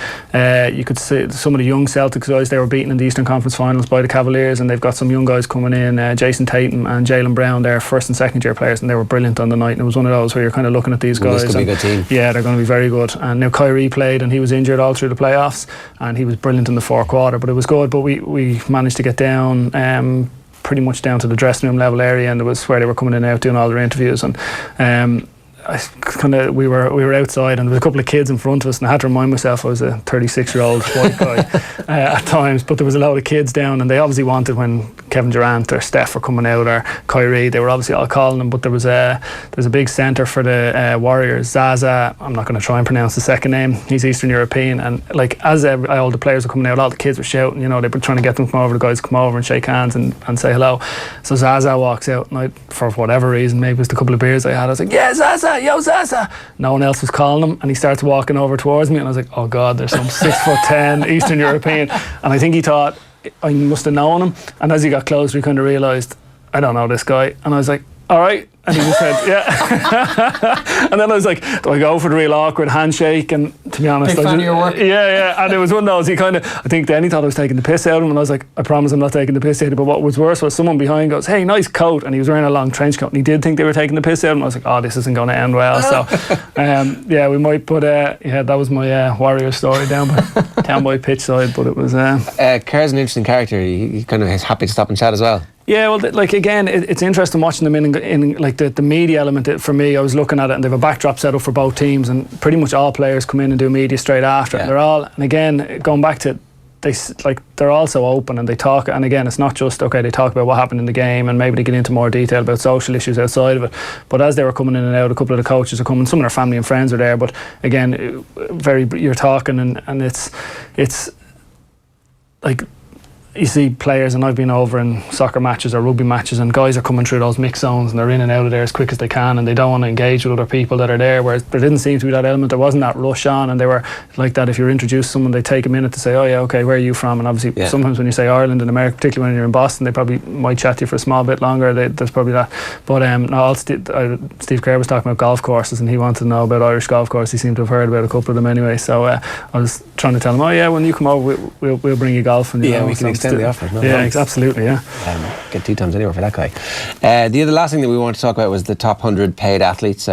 you could see some of the young Celtics guys, they were beaten in the Eastern Conference Finals by the Cavaliers, and they've got some young guys coming in, Jason Tatum and Jaylen Brown, they're first and second year players, and they were brilliant on the night. And it was one of those where you're kind of looking at these guys. This could be a good team. Yeah, they're going to be very good. And now Kyrie played, and he was injured all through the playoffs, and he was brilliant in the fourth quarter, but it was good. But we managed to get down pretty much down to the dressing room level area, and it was where they were coming in and out doing all their interviews, and we were outside and there was a couple of kids in front of us, and I had to remind myself I was a 36-year-old white guy at times, but there was a lot of kids down, and they obviously wanted when Kevin Durant or Steph were coming out, or Kyrie, they were obviously all calling them. But there's a big centre for the Warriors, Zaza, I'm not going to try and pronounce the second name, he's Eastern European, and like as all the players were coming out, all the kids were shouting, they were trying to get them to come over, the guys to come over and shake hands and say hello. So Zaza walks out, and for whatever reason, maybe it was the couple of beers I had, I was like, yeah, Zaza, yo Zaza. No one else was calling him, and he starts walking over towards me, and I was like, oh God, there's some 6'10" Eastern European, and I think he thought I must have known him, and as he got closer he kind of realised I don't know this guy, and I was like, alright. And he just said, yeah. And then I was like, do I go for the real awkward handshake? And to be honest, big fan of your work. Yeah. And it was one of those, I think then he thought I was taking the piss out of him, and I was like, I promise I'm not taking the piss out of him. But what was worse was someone behind goes, hey, nice coat. And he was wearing a long trench coat, and he did think they were taking the piss out of him. I was like, oh, this isn't going to end well. So, we might put, that was my Warrior story down by pitch side. But it was... Kerr's an interesting character. He kind of is happy to stop and chat as well. Yeah, well, again, it's interesting watching them in like the media element. For me, I was looking at it, and they have a backdrop set up for both teams, and pretty much all players come in and do media straight after. Yeah. And again, going back to they're also open and they talk. And again, it's not just they talk about what happened in the game, and maybe they get into more detail about social issues outside of it. But as they were coming in and out, a couple of the coaches are coming. Some of their family and friends are there. But again, you're talking, and it's like. You see players, and I've been over in soccer matches or rugby matches, and guys are coming through those mixed zones and they're in and out of there as quick as they can, and they don't want to engage with other people that are there, whereas there didn't seem to be that element. There wasn't that rush on, and they were like that. If you're introduced to someone, they take a minute to say, oh yeah, okay, where are you from? And obviously sometimes when you say Ireland and America, particularly when you're in Boston, they probably might chat to you for a small bit longer. There's probably that. But Steve Kerr was talking about golf courses, and he wanted to know about Irish golf courses. He seemed to have heard about a couple of them anyway, so I was trying to tell him, oh yeah, when you come over, we'll bring you golf, and we can extend the offer. Absolutely, yeah. Get 2 times anywhere for that guy. The other last thing that we wanted to talk about was the top 100 paid athletes.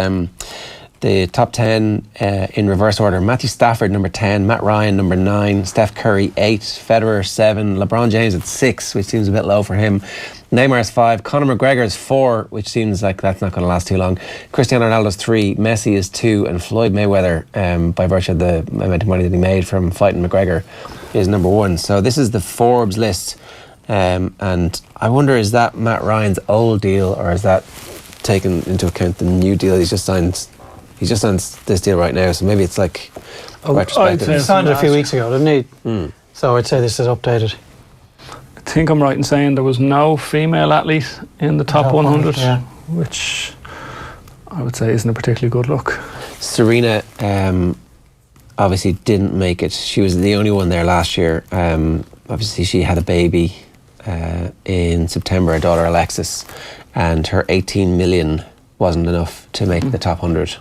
The top 10 in reverse order: Matthew Stafford, number 10, Matt Ryan, number 9, Steph Curry, 8, Federer, 7, LeBron James at 6, which seems a bit low for him. Neymar's 5, Conor McGregor's 4, which seems like that's not going to last too long. Cristiano Ronaldo's 3, Messi is 2, and Floyd Mayweather, by virtue of the amount of money that he made from fighting McGregor, is number 1. So this is the Forbes list. And I wonder, is that Matt Ryan's old deal, or is that taken into account the new deal? He's just signed this deal right now, so maybe it's like retrospective. He signed it a few weeks ago, didn't he? So I'd say this is updated. I think I'm right in saying there was no female athlete in the top 100, which I would say isn't a particularly good look. Serena obviously didn't make it. She was the only one there last year. Obviously she had a baby in September, a daughter Alexis, and her 18 million wasn't enough to make the top 100.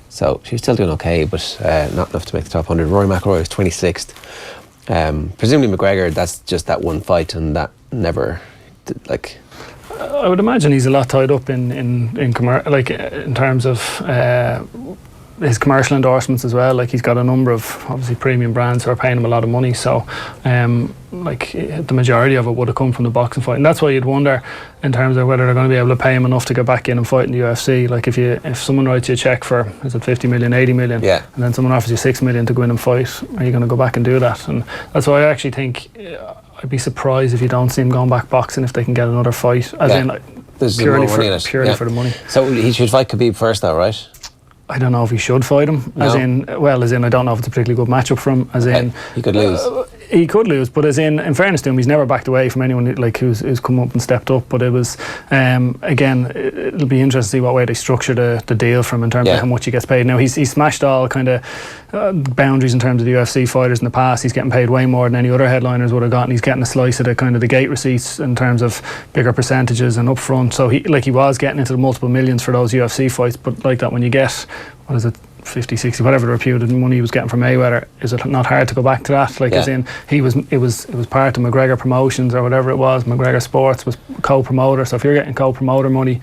So she was still doing okay, but not enough to make the top 100. Rory McIlroy was 26th. Presumably McGregor, that's just that one fight, and that never I would imagine he's a lot tied up in terms of his commercial endorsements as well. Like, he's got a number of obviously premium brands who are paying him a lot of money, so the majority of it would have come from the boxing fight, and that's why you'd wonder in terms of whether they're going to be able to pay him enough to get back in and fight in the UFC. Like, if someone writes you a check for, is it 50 million, 80 million, and then someone offers you 6 million to go in and fight, are you going to go back and do that? And that's why I actually think I'd be surprised if you don't see him going back boxing if they can get another fight, as in purely for the money. So he should fight Khabib first though, right? I don't know if he should fight him. No. As in I don't know if it's a particularly good matchup for him. As in, he could lose. He could lose, but as in fairness to him, he's never backed away from anyone who's come up and stepped up. But it was again, it'll be interesting to see what way they structure the deal for him in terms of how much he gets paid. Now he's smashed all kind of boundaries in terms of the UFC fighters in the past. He's getting paid way more than any other headliners would have gotten. He's getting a slice of the kind of the gate receipts in terms of bigger percentages and upfront. So he was getting into the multiple millions for those UFC fights. But like that, when you get 50, 60, whatever the reputed money he was getting from Mayweather, is it not hard to go back to that? As in, it was part of McGregor Promotions or whatever it was. McGregor Sports was co-promoter. So if you're getting co-promoter money,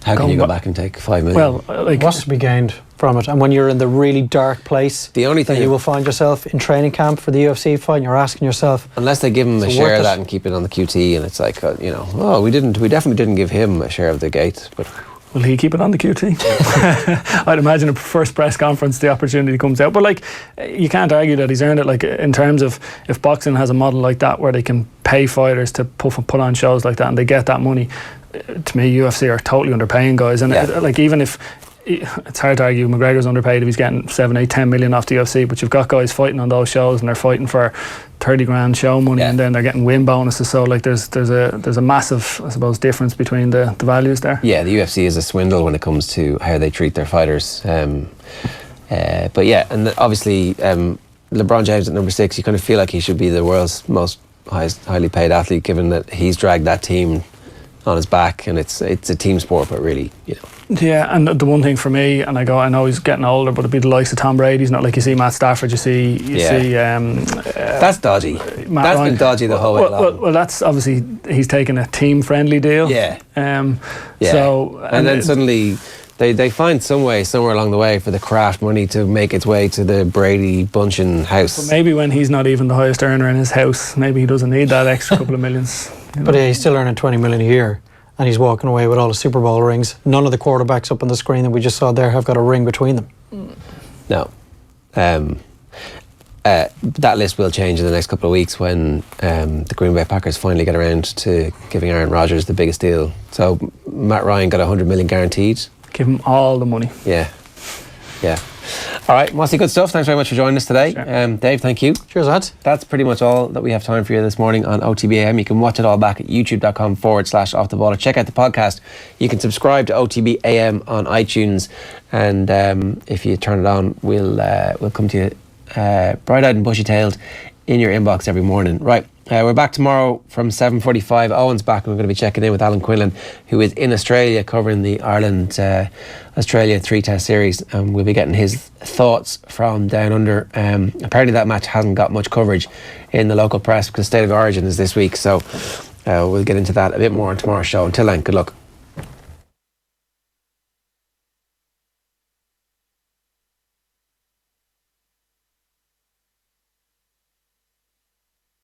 how can you go back and take 5 million? Well, what's to be gained from it? And when you're in the really dark place, the only thing you will find yourself in training camp for the UFC fight, and you're asking yourself, unless they give him a share of that and keep it on the QT, and it's like we definitely didn't give him a share of the gate, but Will he keep it on the QT? I'd imagine a first press conference, the opportunity comes out. But like, you can't argue that he's earned it. Like, in terms of if boxing has a model like that where they can pay fighters to put on shows like that and they get that money, to me, UFC are totally underpaying guys. And like, even if it's hard to argue McGregor's underpaid if he's getting 7, 8, 10 million off the UFC, but you've got guys fighting on those shows and they're fighting for 30 grand show money, and then they're getting win bonuses. So like, there's a massive, I suppose, difference between the values there. Yeah, the UFC is a swindle when it comes to how they treat their fighters. But yeah, and obviously LeBron James at number 6, you kind of feel like he should be the world's most highly paid athlete, given that he's dragged that team on his back, and it's a team sport, but really, you know. Yeah, and the one thing for me, and I know he's getting older, but it'd be the likes of Tom Brady. He's not like you see Matt Stafford, you see that's dodgy. That's Ryan. Been dodgy the whole way along. Well, that's obviously he's taken a team-friendly deal. So and then suddenly they find some way somewhere along the way for the Kraft money to make its way to the Brady Bunchen house. But maybe when he's not even the highest earner in his house, maybe he doesn't need that extra couple of millions. You know? But he's still earning 20 million a year, and he's walking away with all the Super Bowl rings. None of the quarterbacks up on the screen that we just saw there have got a ring between them. No. That list will change in the next couple of weeks when the Green Bay Packers finally get around to giving Aaron Rodgers the biggest deal. So Matt Ryan got 100 million guaranteed. Give him all the money. Yeah. All right, Mossy, good stuff. Thanks very much for joining us today. Sure. Dave, thank you. Cheers, lads. That's pretty much all that we have time for you this morning on OTBAM. You can watch it all back at youtube.com/off the ball, or check out the podcast. You can subscribe to OTBAM on iTunes, and if you turn it on, we'll come to you bright-eyed and bushy-tailed in your inbox every morning. Right, we're back tomorrow from 7:45. Owen's back, and we're going to be checking in with Alan Quinlan, who is in Australia covering the Ireland-Australia 3-test series, and we'll be getting his thoughts from down under. Apparently that match hasn't got much coverage in the local press because State of Origin is this week, so we'll get into that a bit more on tomorrow's show. Until then, good luck.